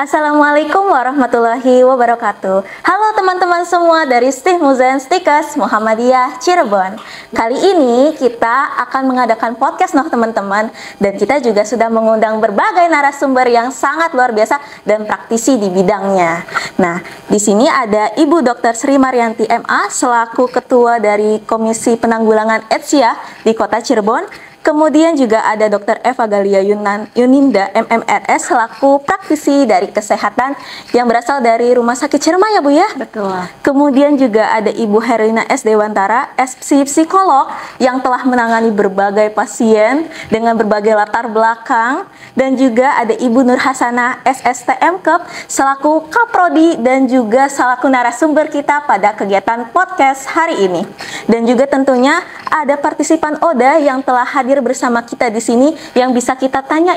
Assalamualaikum warahmatullahi wabarakatuh. Halo teman-teman semua dari Stih Muzen Stikes Muhammadiyah Cirebon. Kali ini kita akan mengadakan podcast teman-teman, dan kita juga sudah mengundang berbagai narasumber yang sangat luar biasa dan praktisi di bidangnya. Nah, di sini ada Ibu Dr. Sri Maryanti MA selaku Ketua dari Komisi Penanggulangan AIDS di Kota Cirebon. Kemudian juga ada Dr. Eva Galia Yuninda MMRS selaku praktisi dari kesehatan yang berasal dari Rumah Sakit Cirema ya Bu ya? Betul. Kemudian juga ada Ibu Herlina S. Dewantara, psikolog yang telah menangani berbagai pasien dengan berbagai latar belakang. Dan juga ada Ibu Nur Hasanah SSTM Kep selaku Kaprodi dan juga selaku narasumber kita pada kegiatan podcast hari ini. Dan juga tentunya ada partisipan ODA yang telah hadir bersama kita di sini yang bisa kita tanya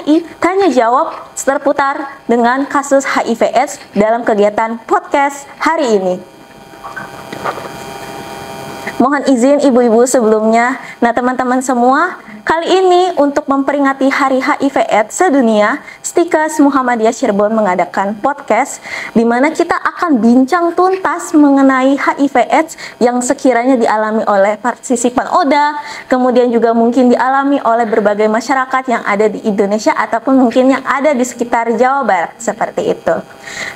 jawab seputar dengan kasus HIV/AIDS dalam kegiatan podcast hari ini. Mohon izin ibu-ibu sebelumnya. Nah, teman-teman semua, kali ini untuk memperingati Hari HIV/AIDS sedunia, Stikes Muhammadiyah Cirebon mengadakan podcast di mana kita akan bincang tuntas mengenai HIV/AIDS yang sekiranya dialami oleh partisipan ODA, kemudian juga mungkin dialami oleh berbagai masyarakat yang ada di Indonesia ataupun mungkin yang ada di sekitar Jawa Barat, seperti itu.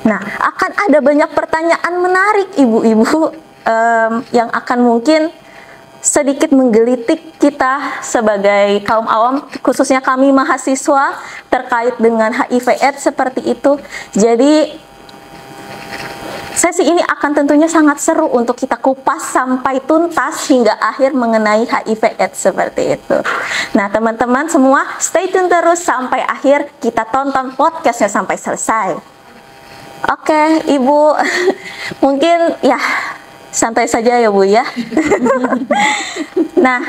Nah, akan ada banyak pertanyaan menarik ibu-ibu yang akan mungkin sedikit menggelitik kita sebagai kaum awam, khususnya kami mahasiswa, terkait dengan HIV/AIDS seperti itu. Jadi sesi ini akan tentunya sangat seru untuk kita kupas sampai tuntas hingga akhir mengenai HIV/AIDS seperti itu. Nah, teman-teman semua stay tune terus sampai akhir, kita tonton podcastnya sampai selesai. Oke, Ibu, mungkin ya santai saja ya Bu ya. Nah,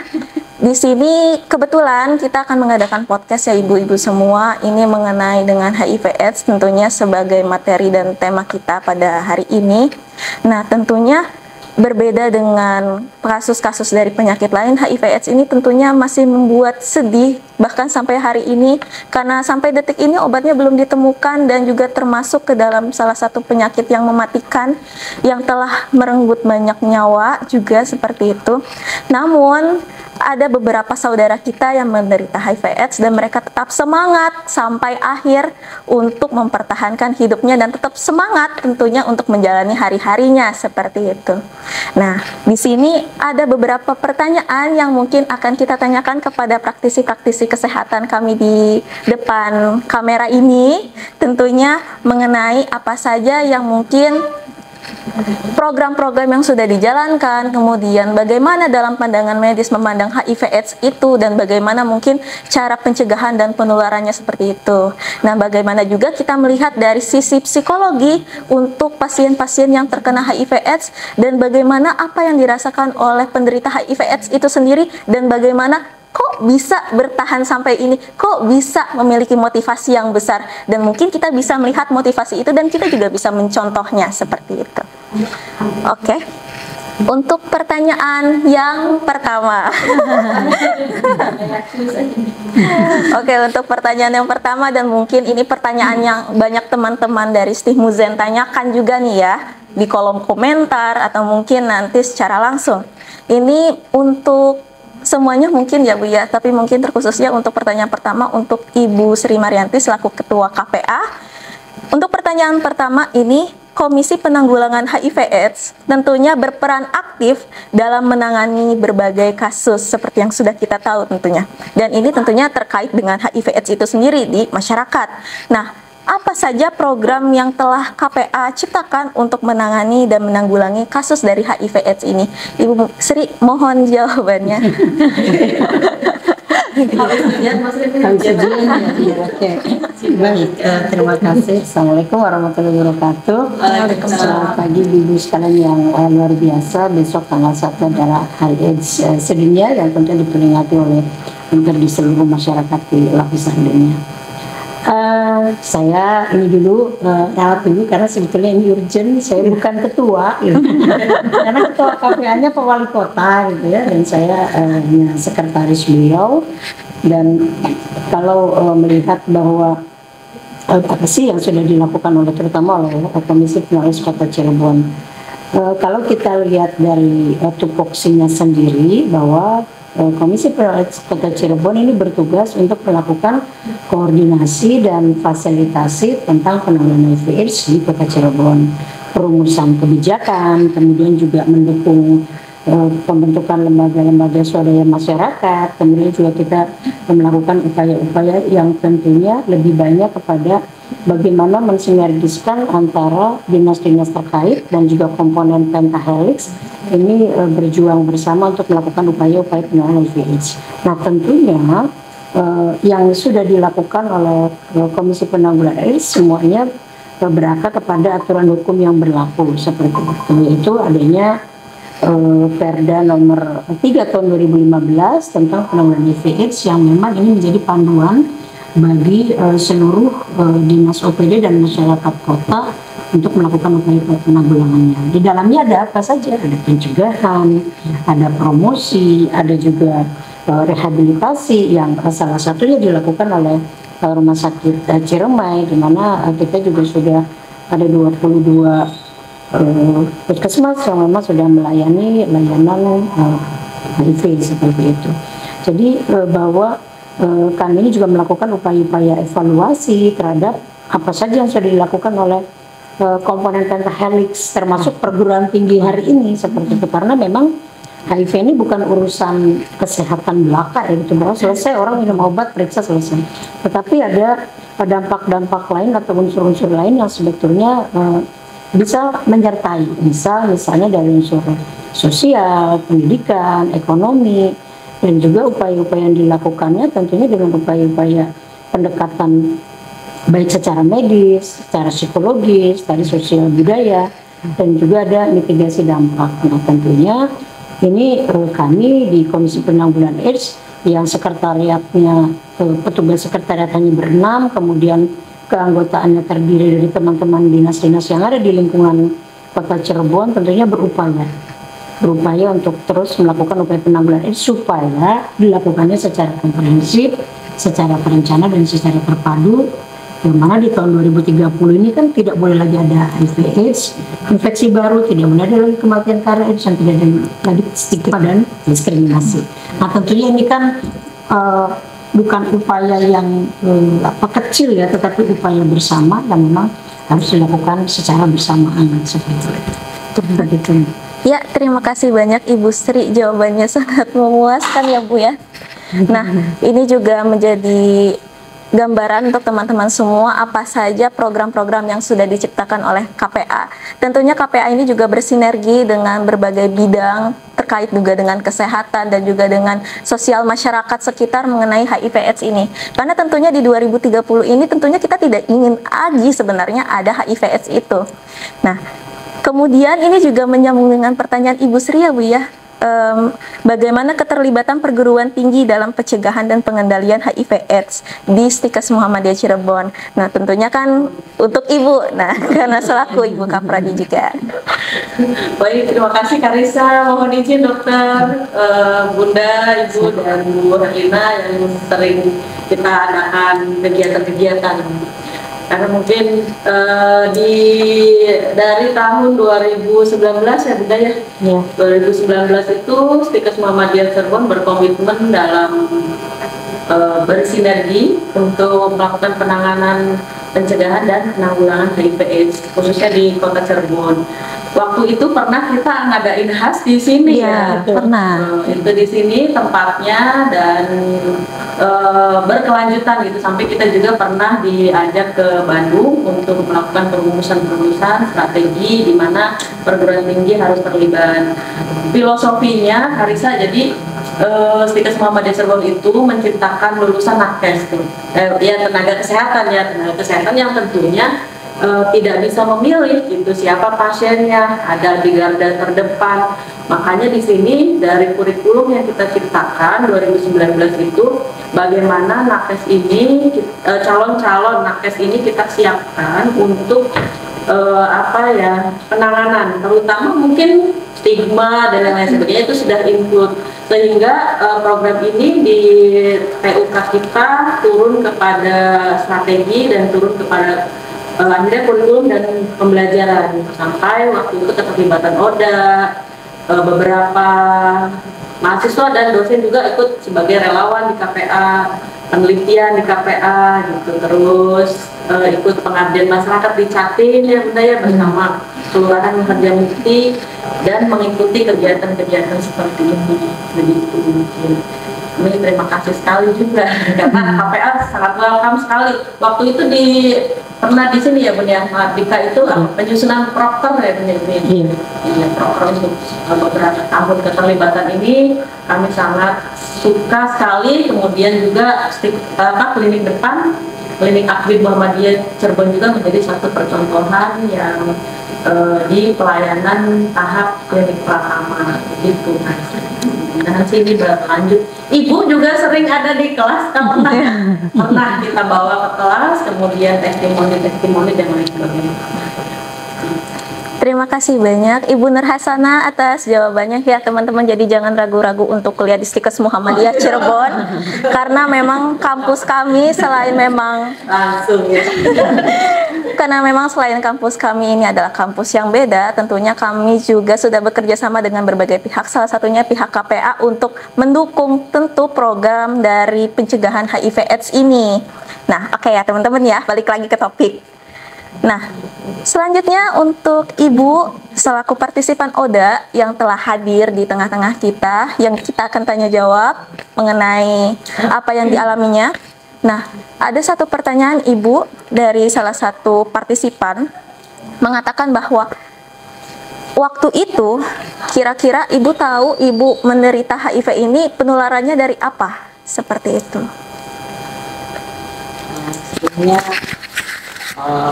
di sini kebetulan kita akan mengadakan podcast ya ibu-ibu semua. Ini mengenai dengan HIV/AIDS tentunya sebagai materi dan tema kita pada hari ini. Nah, tentunya berbeda dengan kasus-kasus dari penyakit lain, HIV/AIDS ini tentunya masih membuat sedih bahkan sampai hari ini, karena sampai detik ini obatnya belum ditemukan dan juga termasuk ke dalam salah satu penyakit yang mematikan yang telah merenggut banyak nyawa juga seperti itu. Namun ada beberapa saudara kita yang menderita HIV/AIDS dan mereka tetap semangat sampai akhir untuk mempertahankan hidupnya dan tetap semangat tentunya untuk menjalani hari-harinya seperti itu. Nah, di sini ada beberapa pertanyaan yang mungkin akan kita tanyakan kepada praktisi-praktisi kesehatan kami di depan kamera ini, tentunya mengenai apa saja yang mungkin program-program yang sudah dijalankan, kemudian bagaimana dalam pandangan medis memandang HIV/AIDS itu, dan bagaimana mungkin cara pencegahan dan penularannya seperti itu. Nah, bagaimana juga kita melihat dari sisi psikologi untuk pasien-pasien yang terkena HIV/AIDS, dan bagaimana apa yang dirasakan oleh penderita HIV/AIDS itu sendiri, dan bagaimana kok bisa bertahan sampai ini, kok bisa memiliki motivasi yang besar, dan mungkin kita bisa melihat motivasi itu dan kita juga bisa mencontohnya seperti itu. Oke. Untuk pertanyaan yang pertama. Oke, untuk pertanyaan yang pertama, dan mungkin ini pertanyaan yang banyak teman-teman dari Stih Muzen tanyakan juga nih ya di kolom komentar atau mungkin nanti secara langsung. Ini untuk semuanya mungkin ya Bu ya, tapi mungkin terkhususnya untuk pertanyaan pertama untuk Ibu Sri Maryanti selaku Ketua KPA. Untuk pertanyaan pertama ini, Komisi Penanggulangan HIV/AIDS tentunya berperan aktif dalam menangani berbagai kasus seperti yang sudah kita tahu tentunya. Dan ini tentunya terkait dengan HIV/AIDS itu sendiri di masyarakat. Nah, apa saja program yang telah KPA ciptakan untuk menangani dan menanggulangi kasus dari HIV/AIDS ini? Ibu Sri, mohon jawabannya. Baik, terima kasih. Assalamualaikum warahmatullahi wabarakatuh. Selamat pagi ibu sekalian yang luar biasa. Besok tanggal 1 adalah Hari AIDS sedunia yang tentu diperingati oleh hampir di seluruh masyarakat di lapisan dunia. Saya ini dulu ralat dulu karena sebetulnya ini urgent. Saya bukan ketua gitu. Karena ketua KPA-nya Pak Wali Kota gitu ya, dan saya hanya sekretaris beliau. Dan kalau melihat bahwa apa sih yang sudah dilakukan terutama oleh Komisi Pengawas Kota Cirebon. Kalau kita lihat dari tupoksinya sendiri bahwa Komisi Pengawas Kota Cirebon ini bertugas untuk melakukan koordinasi dan fasilitasi tentang penanganan HIV/AIDS di Kota Cirebon, perumusan kebijakan, kemudian juga mendukung pembentukan lembaga-lembaga swadaya masyarakat, kemudian juga kita melakukan upaya-upaya yang tentunya lebih banyak kepada bagaimana mensinergiskan antara dinas-dinas terkait dan juga komponen pentahelix ini berjuang bersama untuk melakukan upaya-upaya penanganan HIV/AIDS. Nah tentunya yang sudah dilakukan oleh Komisi Penanggulangan AIDS semuanya berakar kepada aturan hukum yang berlaku seperti itu, yaitu adanya Perda nomor 3 tahun 2015 tentang penanggulangan HIV/AIDS yang memang ini menjadi panduan bagi seluruh dinas OPD dan masyarakat kota untuk melakukan upaya penanggulangannya. Di dalamnya ada apa saja? Ada pencegahan, ada promosi, ada juga rehabilitasi yang salah satunya dilakukan oleh Rumah Sakit Ciremai, di mana kita juga sudah ada 22 puskesmas yang memang sudah melayani layanan HIV seperti itu. Jadi bahwa kami ini juga melakukan upaya-upaya evaluasi terhadap apa saja yang sudah dilakukan oleh komponen pentahelix termasuk perguruan tinggi hari ini seperti itu, karena memang HIV ini bukan urusan kesehatan belaka ya gitu, bahwa selesai orang minum obat periksa selesai, tetapi ada dampak-dampak lain atau unsur-unsur lain yang sebetulnya bisa menyertai, misalnya dari unsur sosial, pendidikan, ekonomi, dan juga upaya-upaya yang dilakukannya tentunya dengan upaya-upaya pendekatan baik secara medis, secara psikologis, dari sosial budaya, dan juga ada mitigasi dampak. Nah tentunya ini kami di Komisi Penanggulangan AIDS yang sekretariatnya, petugas sekretariat hanya berenam, kemudian keanggotaannya terdiri dari teman-teman dinas-dinas yang ada di lingkungan Kota Cirebon, tentunya berupaya untuk terus melakukan upaya penanggulangan AIDS supaya dilakukannya secara komprehensif, secara terencana dan secara terpadu, yang mana di tahun 2030 ini kan tidak boleh lagi ada HIV/AIDS, infeksi baru, tidak boleh ada lagi kematian karena AIDS, dan tidak ada lagi stigma dan diskriminasi. Nah tentunya ini kan bukan upaya yang kecil ya, tetapi upaya bersama yang memang harus dilakukan secara bersamaan seperti itu. Ya, terima kasih banyak Ibu Sri, jawabannya sangat memuaskan ya Bu ya. Nah, ini juga menjadi gambaran untuk teman-teman semua apa saja program-program yang sudah diciptakan oleh KPA. Tentunya KPA ini juga bersinergi dengan berbagai bidang terkait juga dengan kesehatan dan juga dengan sosial masyarakat sekitar mengenai HIV/AIDS ini. Karena tentunya di 2030 ini tentunya kita tidak ingin lagi sebenarnya ada HIV/AIDS itu. Nah, kemudian ini juga menyambung dengan pertanyaan Ibu Sri ya Bu ya. Bagaimana keterlibatan perguruan tinggi dalam pencegahan dan pengendalian HIV/AIDS di Stikes Muhammadiyah Cirebon. Nah, tentunya kan untuk Ibu, nah karena selaku Ibu Kapradi juga. Baik, terima kasih Karissa. Mohon izin Dokter, Bunda, Ibu, dan Bu Herlina yang sering kita adakan kegiatan-kegiatan. Karena mungkin dari tahun 2019 ya Bunda ya, 2019 itu Stikes Muhammadiyah Cirebon berkomitmen dalam bersinergi untuk melakukan penanganan, pencegahan dan penanggulangan HIV/AIDS khususnya di Kota Cirebon. Waktu itu pernah kita ngadain khas di sini ya, pernah. Itu di sini tempatnya dan berkelanjutan gitu, sampai kita juga pernah diajak ke Bandung untuk melakukan perumusan strategi di mana perguruan tinggi harus terlibat. Filosofinya Karissa, jadi Stikes Muhammadiyah Cirebon itu menciptakan lulusan nakes ya tenaga kesehatan yang tentunya tidak bisa memilih gitu siapa pasiennya, ada di garda terdepan. Makanya di sini dari kurikulum yang kita ciptakan 2019 itu bagaimana nakes ini, calon-calon nakes ini kita siapkan untuk penanganan, terutama mungkin stigma dan lain sebagainya itu sudah include Sehingga program ini di PUK kita turun kepada strategi dan turun kepada akhirnya kurikulum dan pembelajaran, sampai waktu itu keterlibatan ODA, beberapa mahasiswa dan dosen juga ikut sebagai relawan di KPA, penelitian di KPA gitu, terus ikut pengabdian masyarakat di Catin ya Bunda ya, bersama Kelurahan Harja Mukti, dan mengikuti kegiatan-kegiatan seperti ini. Begitu mungkin. Kami terima kasih sekali juga karena KPA sangat welcome sekali. Waktu itu pernah di sini ya Bun ya, Mardika itu penyusunan proker ya Bun ya. Iya, proker untuk beberapa tahun keterlibatan ini kami sangat suka sekali. Kemudian juga klinik depan, klinik Akbid Muhammadiyah Cirebon juga menjadi satu percontohan yang di pelayanan tahap klinik pertama gitu. Dan sini berlanjut. Ibu juga sering ada di kelas, pernah kita bawa ke kelas, kemudian testimoni dan lain sebagainya. Terima kasih banyak Ibu Nurhasana atas jawabannya ya teman-teman. Jadi jangan ragu-ragu untuk kuliah di Stikes Muhammadiyah Cirebon karena memang kampus kami selain memang langsung ya. Karena memang selain kampus kami ini adalah kampus yang beda, tentunya kami juga sudah bekerja sama dengan berbagai pihak, salah satunya pihak KPA untuk mendukung tentu program dari pencegahan HIV/AIDS ini. Nah, oke ya teman-teman ya, balik lagi ke topik. Nah, selanjutnya untuk Ibu selaku partisipan ODA yang telah hadir di tengah-tengah kita, yang kita akan tanya jawab mengenai apa yang dialaminya. Nah, ada satu pertanyaan Ibu dari salah satu partisipan mengatakan bahwa waktu itu kira-kira Ibu tahu Ibu menderita HIV ini penularannya dari apa? Seperti itu. Sebelumnya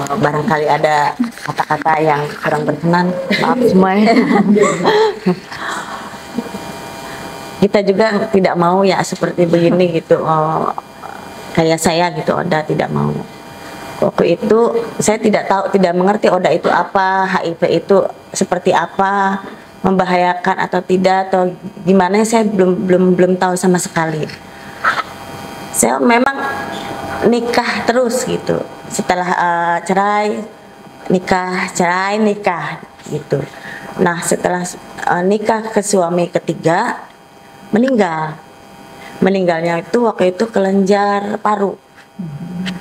barangkali ada kata-kata yang kurang berkenan, maaf semuanya. Kita juga tidak mau ya seperti begini gitu. Kayak saya gitu, ODA tidak mau. Waktu itu saya tidak tahu, tidak mengerti ODA itu apa, HIV itu seperti apa, membahayakan atau tidak atau gimana, saya belum tahu sama sekali. Saya memang nikah terus gitu. Setelah cerai, nikah, cerai, nikah gitu. Nah, setelah nikah ke suami ketiga, meninggal. Meninggalnya itu waktu itu kelenjar paru.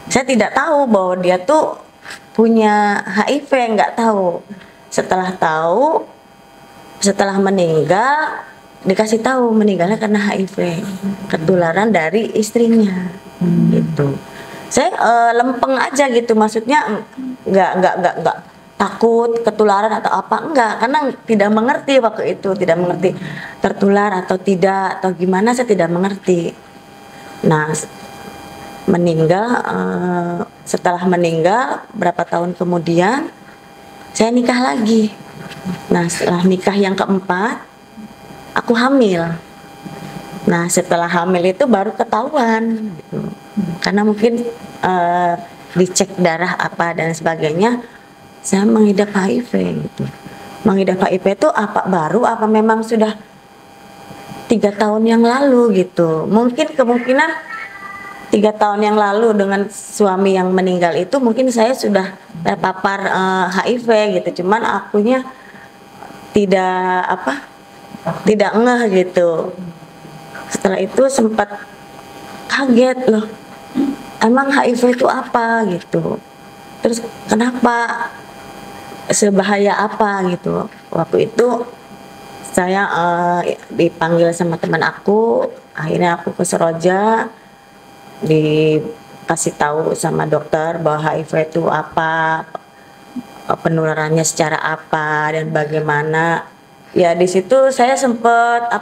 Saya tidak tahu bahwa dia tuh punya HIV, nggak tahu. Setelah tahu, setelah meninggal, dikasih tahu meninggalnya karena HIV, ketularan dari istrinya, gitu. Saya lempeng aja gitu, maksudnya nggak takut ketularan atau apa, enggak, karena tidak mengerti waktu itu, tidak mengerti tertular atau tidak atau gimana, saya tidak mengerti. Nah, meninggal, setelah meninggal berapa tahun kemudian saya nikah lagi. Nah, setelah nikah yang keempat aku hamil. Nah, setelah hamil itu baru ketahuan gitu. Karena mungkin dicek darah apa dan sebagainya, saya mengidap HIV gitu. Mengidap HIV itu apa baru, apa memang sudah 3 tahun yang lalu gitu. Mungkin kemungkinan 3 tahun yang lalu dengan suami yang meninggal itu mungkin saya sudah terpapar HIV gitu. Cuman akunya tidak ngeh gitu. Setelah itu sempat kaget loh, emang HIV itu apa gitu, terus kenapa, sebahaya apa gitu. Waktu itu saya dipanggil sama teman aku, akhirnya aku ke Seroja, dikasih tahu sama dokter bahwa HIV itu apa, penularannya secara apa dan bagaimana. Ya di situ saya sempat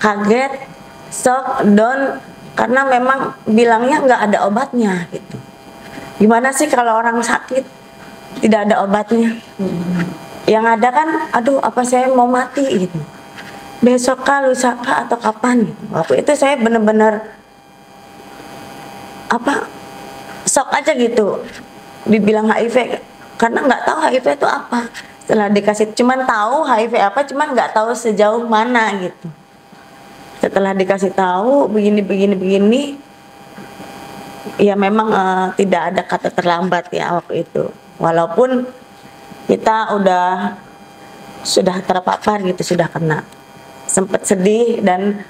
kaget, shock, down, karena memang bilangnya nggak ada obatnya gitu. Gimana sih kalau orang sakit tidak ada obatnya? Yang ada kan, aduh apa saya mau mati gitu, besok kah, lusa kah, atau kapan gitu. Waktu itu saya benar-benar shock aja gitu, dibilang HIV, karena nggak tahu HIV itu apa. Setelah dikasih, cuman tahu HIV apa, cuman nggak tahu sejauh mana gitu. Setelah dikasih tahu begini, ya memang tidak ada kata terlambat ya waktu itu. Walaupun kita sudah terpapar gitu, sudah kena. Sempat sedih dan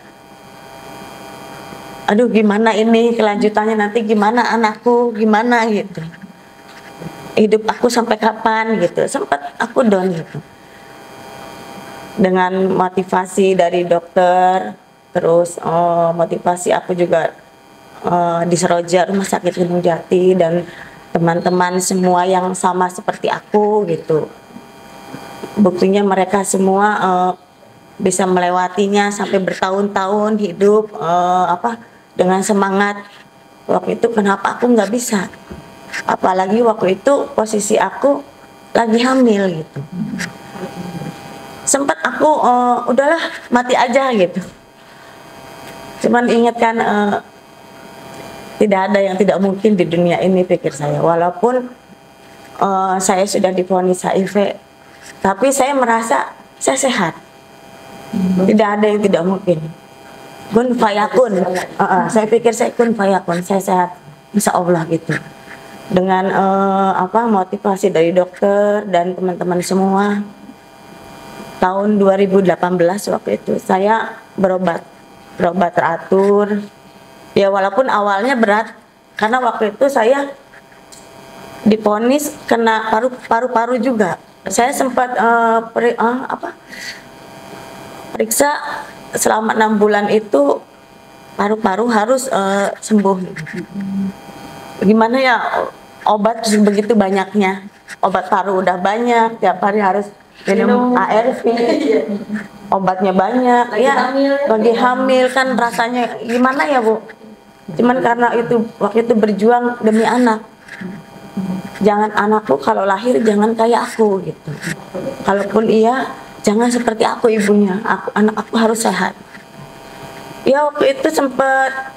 aduh gimana ini kelanjutannya, nanti gimana anakku, gimana gitu. Hidup aku sampai kapan gitu. Sempat aku down gitu. Dengan motivasi dari dokter, terus motivasi aku juga di Seroja Rumah Sakit Gunung Jati dan teman-teman semua yang sama seperti aku gitu. Buktinya mereka semua bisa melewatinya sampai bertahun-tahun hidup dengan semangat. Waktu itu kenapa aku nggak bisa? Apalagi waktu itu posisi aku lagi hamil gitu. Sempat aku udahlah mati aja gitu. Cuman ingatkan tidak ada yang tidak mungkin di dunia ini, pikir saya. Walaupun saya sudah divonis HIV, tapi saya merasa saya sehat. Tidak ada yang tidak mungkin. Kun fayakun. Saya pikir saya kun fayakun, saya sehat, insya Allah gitu. Dengan motivasi dari dokter dan teman-teman semua. Tahun 2018 waktu itu saya berobat teratur. Ya walaupun awalnya berat, karena waktu itu saya divonis kena paru-paru juga. Saya sempat periksa selama 6 bulan itu paru-paru harus sembuh. Gimana ya, obat begitu banyaknya, obat paru udah banyak, tiap hari harus minum ARV, obatnya banyak. Bagi hamil kan rasanya gimana ya Bu? Cuman karena itu waktu itu berjuang demi anak. Jangan anakku kalau lahir jangan kayak aku gitu. Kalaupun iya, jangan seperti aku ibunya. Anak aku harus sehat. Ya waktu itu sempat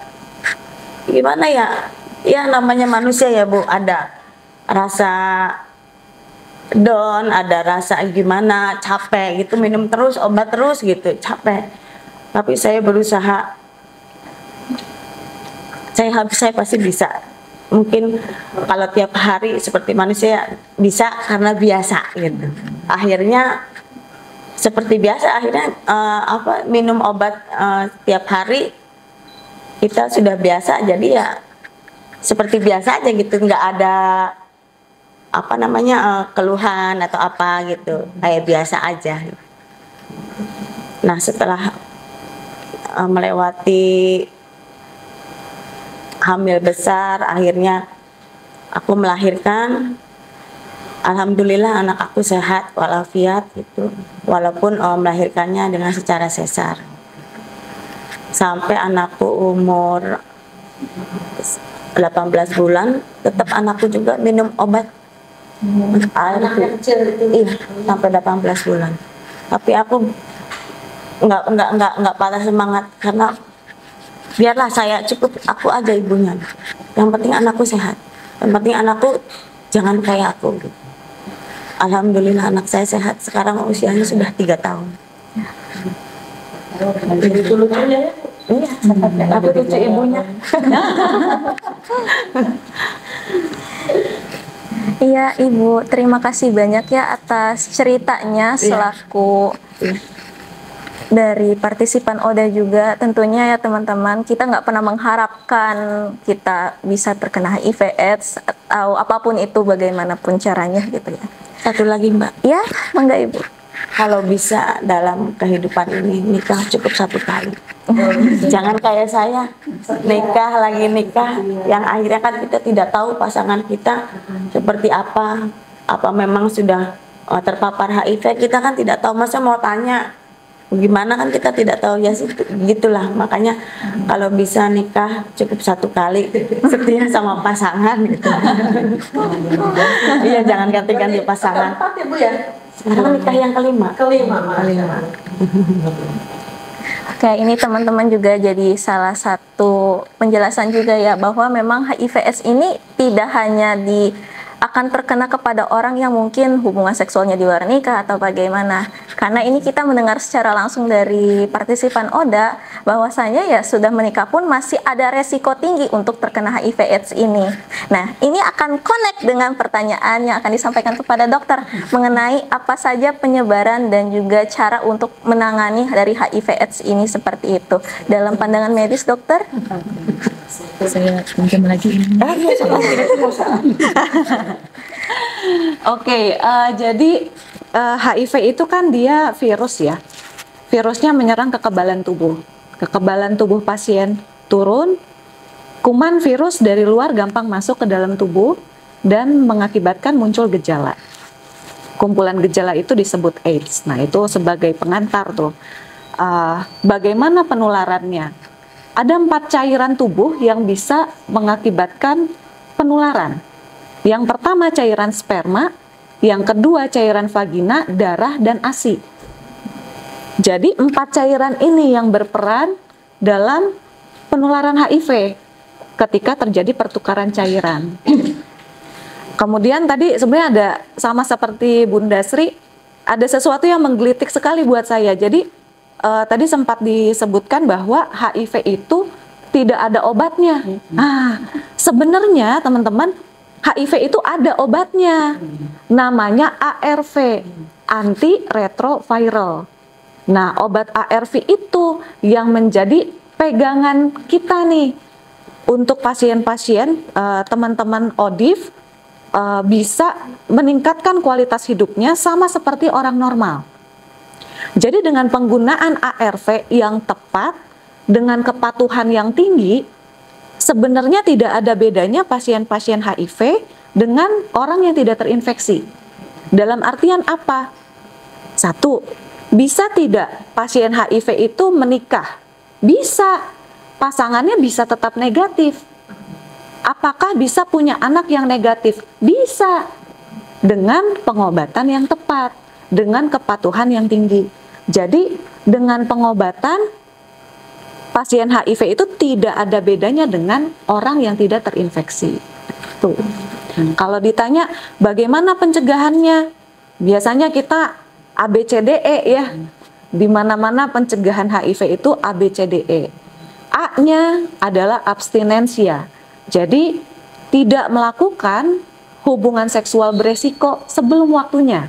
gimana ya? Ya namanya manusia ya Bu, ada rasa down, ada rasa gimana, capek gitu, minum terus, obat terus gitu, capek. Tapi saya berusaha, saya pasti bisa. Mungkin kalau tiap hari seperti manusia bisa karena biasa gitu. Akhirnya seperti biasa, akhirnya minum obat tiap hari, kita sudah biasa, jadi ya seperti biasa aja gitu, nggak ada keluhan atau apa gitu, kayak biasa aja. Nah setelah melewati hamil besar, akhirnya aku melahirkan. Alhamdulillah anak aku sehat walafiat gitu, walaupun melahirkannya dengan secara sesar. Sampai anakku umur 18 bulan, tetap anakku juga minum obat ARV. Iya, sampai 18 bulan. Tapi aku nggak patah semangat, karena biarlah saya cukup, aku aja ibunya. Yang penting anakku sehat. Yang penting anakku jangan kayak aku. Alhamdulillah anak saya sehat. Sekarang usianya sudah 3 tahun. Itu lucunya ya. Iya, aku cucu ibunya. Iya Ibu, terima kasih banyak ya atas ceritanya selaku dari partisipan ODA juga. Tentunya ya teman-teman, kita nggak pernah mengharapkan kita bisa terkena HIV/AIDS atau apapun itu, bagaimanapun caranya gitu ya. Satu lagi Mbak. Ya, mangga Ibu. Kalau bisa dalam kehidupan ini nikah cukup 1 kali. Jangan kayak saya nikah lagi nikah, yang akhirnya kan kita tidak tahu pasangan kita seperti apa memang sudah terpapar HIV, kita kan tidak tahu, masa mau tanya gimana, kan kita tidak tahu ya, gitulah. Makanya kalau bisa nikah cukup 1 kali, setia sama pasangan gitu. Iya, jangan ganti-ganti pasangan. Keempat ya Bu ya? Sekarang nikah yang kelima. Oke, ini teman-teman juga jadi salah satu penjelasan juga ya, bahwa memang HIV/AIDS ini tidak hanya akan terkena kepada orang yang mungkin hubungan seksualnya di luar nikah atau bagaimana. Karena ini kita mendengar secara langsung dari partisipan ODA bahwasanya ya sudah menikah pun masih ada resiko tinggi untuk terkena HIV AIDS ini. Nah, ini akan connect dengan pertanyaan yang akan disampaikan kepada dokter mengenai apa saja penyebaran dan juga cara untuk menangani dari HIV AIDS ini seperti itu. Dalam pandangan medis, dokter? Saya pinjam lagi ini. Oke, jadi HIV itu kan dia virus ya. Virusnya menyerang kekebalan tubuh. Kekebalan tubuh pasien turun, kuman virus dari luar gampang masuk ke dalam tubuh dan mengakibatkan muncul gejala. Kumpulan gejala itu disebut AIDS. Nah, itu sebagai pengantar tuh. Bagaimana penularannya? Ada 4 cairan tubuh yang bisa mengakibatkan penularan. Yang pertama cairan sperma, yang kedua cairan vagina, darah, dan ASI. Jadi 4 cairan ini yang berperan dalam penularan HIV ketika terjadi pertukaran cairan. Kemudian tadi sebenarnya ada sama seperti Bunda Sri, ada sesuatu yang menggelitik sekali buat saya. Jadi tadi sempat disebutkan bahwa HIV itu tidak ada obatnya. Nah, sebenarnya teman-teman, HIV itu ada obatnya. Namanya ARV, antiretroviral. Nah, obat ARV itu yang menjadi pegangan kita nih untuk pasien-pasien, teman-teman ODIF bisa meningkatkan kualitas hidupnya sama seperti orang normal. Jadi dengan penggunaan ARV yang tepat, dengan kepatuhan yang tinggi, sebenarnya tidak ada bedanya pasien-pasien HIV dengan orang yang tidak terinfeksi. Dalam artian apa? 1, bisa tidak pasien HIV itu menikah? Bisa, pasangannya bisa tetap negatif. Apakah bisa punya anak yang negatif? Bisa, dengan pengobatan yang tepat, dengan kepatuhan yang tinggi. Jadi dengan pengobatan pasien HIV itu tidak ada bedanya dengan orang yang tidak terinfeksi. Tuh. Kalau ditanya bagaimana pencegahannya, biasanya kita ABCDE ya. Di mana-mana pencegahan HIV itu ABCDE. A-nya adalah abstinensia. Jadi tidak melakukan hubungan seksual beresiko sebelum waktunya.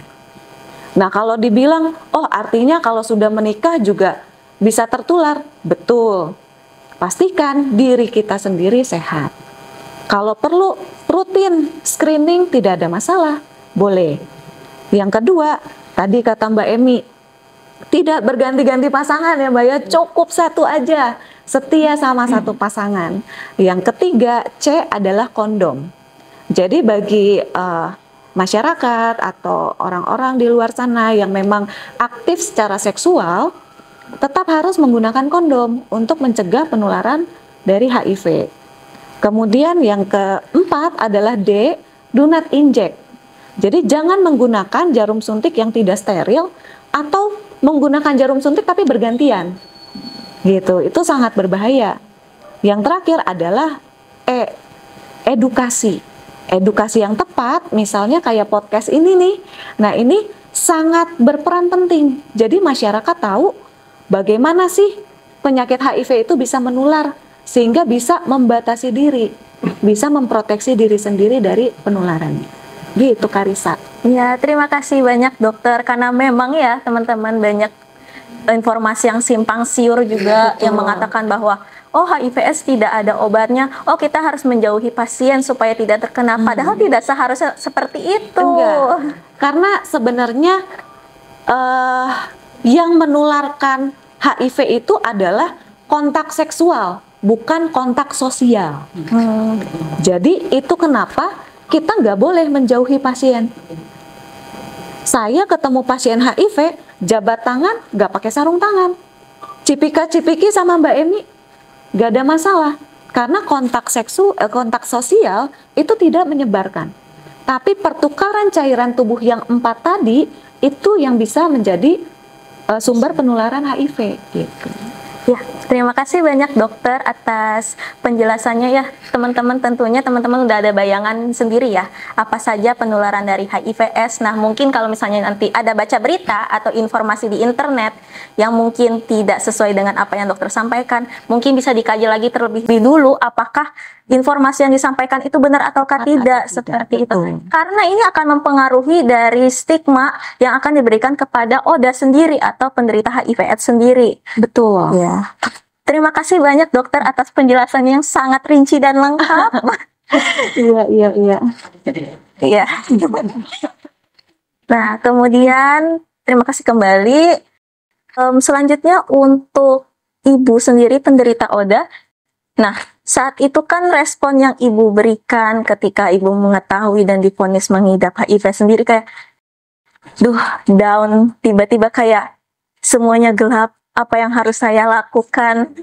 Nah, kalau dibilang, oh artinya kalau sudah menikah juga bisa tertular. Betul. Pastikan diri kita sendiri sehat. Kalau perlu rutin screening tidak ada masalah. Boleh. Yang kedua, tadi kata Mbak Emi, tidak berganti-ganti pasangan ya Mbak ya, cukup satu aja. Setia sama satu pasangan. Yang ketiga, C adalah kondom. Jadi bagi masyarakat atau orang-orang di luar sana yang memang aktif secara seksual tetap harus menggunakan kondom untuk mencegah penularan dari HIV. Kemudian yang keempat adalah D, do not inject. Jadi jangan menggunakan jarum suntik yang tidak steril atau menggunakan jarum suntik tapi bergantian. Gitu, itu sangat berbahaya. Yang terakhir adalah E, edukasi. Edukasi yang tepat, misalnya kayak podcast ini nih. Nah, ini sangat berperan penting. Jadi masyarakat tahu bagaimana sih penyakit HIV itu bisa menular sehingga bisa membatasi diri, bisa memproteksi diri sendiri dari penularannya. Gitu Karisa. Ya, terima kasih banyak dokter, karena memang ya teman-teman banyak informasi yang simpang siur juga yang mengatakan bahwa oh HIV/AIDS tidak ada obatnya, oh kita harus menjauhi pasien supaya tidak terkena, padahal tidak seharusnya seperti itu. Enggak. Karena sebenarnya yang menularkan HIV itu adalah kontak seksual, bukan kontak sosial. Jadi itu kenapa kita nggak boleh menjauhi pasien. Saya ketemu pasien HIV, jabat tangan, nggak pakai sarung tangan. Cipika-cipiki sama Mbak Emi, nggak ada masalah. Karena kontak sosial itu tidak menyebarkan. Tapi pertukaran cairan tubuh yang 4 tadi, itu yang bisa menjadi sumber penularan HIV. Gitu. Ya, terima kasih banyak dokter atas penjelasannya ya. Teman-teman tentunya teman-teman udah ada bayangan sendiri ya, apa saja penularan dari HIV/AIDS. Nah, mungkin kalau misalnya nanti ada baca berita atau informasi di internet yang mungkin tidak sesuai dengan apa yang dokter sampaikan, mungkin bisa dikaji lagi terlebih dulu apakah informasi yang disampaikan itu benar ataukah tidak, seperti itu. Karena ini akan mempengaruhi dari stigma yang akan diberikan kepada ODA sendiri atau penderita HIV/AIDS sendiri. Betul. Ya. Terima kasih banyak dokter atas penjelasannya yang sangat rinci dan lengkap. Iya. Iya. Nah, kemudian terima kasih kembali. Selanjutnya untuk ibu sendiri penderita ODA. Nah, saat itu kan respon yang ibu berikan ketika ibu mengetahui dan divonis mengidap HIV sendiri kayak, down, tiba-tiba kayak semuanya gelap, apa yang harus saya lakukan?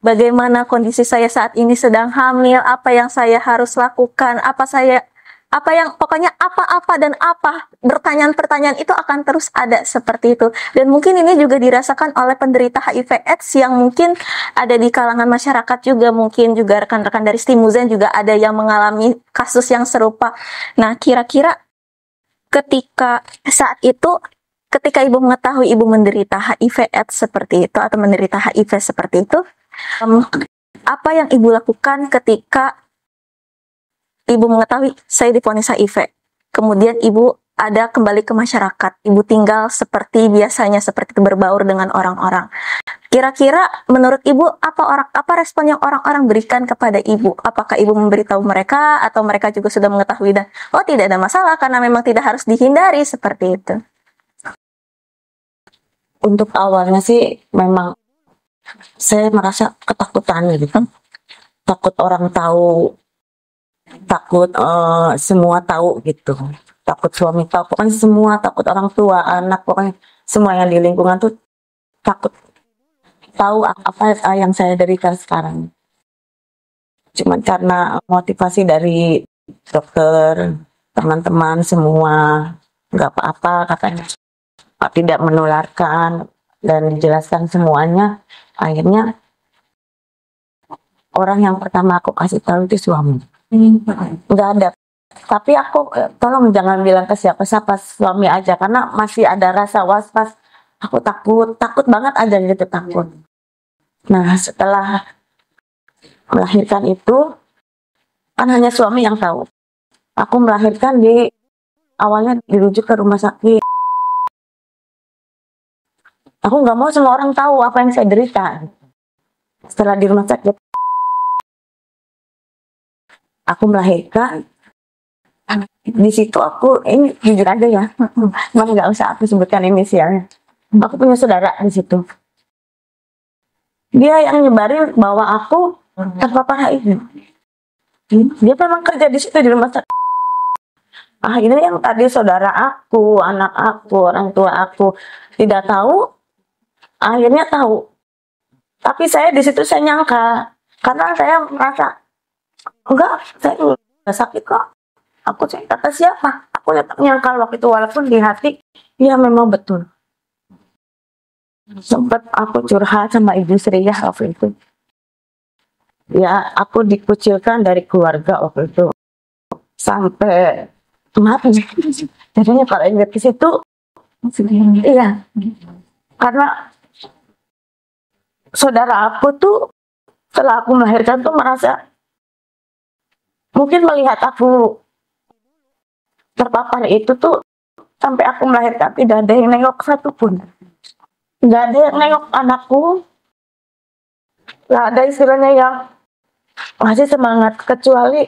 Bagaimana kondisi saya saat ini sedang hamil? Apa yang saya harus lakukan? Pokoknya apa-apa dan apa, pertanyaan-pertanyaan itu akan terus ada seperti itu. Dan mungkin ini juga dirasakan oleh penderita HIV/AIDS yang mungkin ada di kalangan masyarakat juga, mungkin juga rekan-rekan dari Stimuzen juga ada yang mengalami kasus yang serupa. Nah, kira-kira saat itu, ketika ibu mengetahui ibu menderita HIV/AIDS seperti itu atau menderita HIV seperti itu, apa yang ibu lakukan ketika ibu mengetahui saya divonis HIV, kemudian ibu ada kembali ke masyarakat, ibu tinggal seperti biasanya, seperti itu berbaur dengan orang-orang. Kira-kira menurut ibu apa respon yang orang-orang berikan kepada ibu? Apakah ibu memberitahu mereka atau mereka juga sudah mengetahui dan tidak ada masalah karena memang tidak harus dihindari seperti itu? Untuk awalnya sih memang saya merasa ketakutan gitu, takut orang tahu, takut semua tahu gitu, takut suami tahu, pokoknya semua, takut orang tua, anak, pokoknya semua yang di lingkungan tuh takut tahu apa yang saya derita sekarang. Cuman karena motivasi dari dokter, teman-teman semua, nggak apa-apa katanya, tidak menularkan, dan dijelaskan semuanya, akhirnya orang yang pertama aku kasih tahu itu suami. Nggak ada, tapi aku tolong jangan bilang ke siapa-siapa, suami aja, karena masih ada rasa was-was, aku takut banget aja gitu, takut. Nah, setelah melahirkan itu kan hanya suami yang tahu. Aku melahirkan awalnya dirujuk ke rumah sakit. Aku nggak mau semua orang tahu apa yang saya derita. Setelah di rumah sakit, aku melahirkan. Di situ aku, ini jujur aja ya, nggak usah aku sebutkan inisialnya. Aku punya saudara di situ. Dia yang nyebarin bahwa aku terpapar HIV. Dia memang kerja di situ di rumah sakit. Akhirnya yang tadi saudara aku, anak aku, orang tua aku tidak tahu, akhirnya tahu. Tapi saya di situ saya nyangka, karena saya merasa enggak, saya nggak sakit kok. Aku cerita ke siapa? Aku tetap nyangka waktu itu, walaupun di hati, ya memang betul. Sempat aku curhat sama Ibu Sriya waktu itu. Ya, aku dikucilkan dari keluarga waktu itu. Sampai, maaf ya, jadinya kalau ingat ke situ, iya. Karena saudara aku tuh, setelah aku melahirkan tuh merasa, mungkin melihat aku terpapar itu tuh, sampai aku melahirkan tidak ada yang nengok satupun. Nggak ada yang nengok anakku, nggak ada istilahnya yang masih semangat, kecuali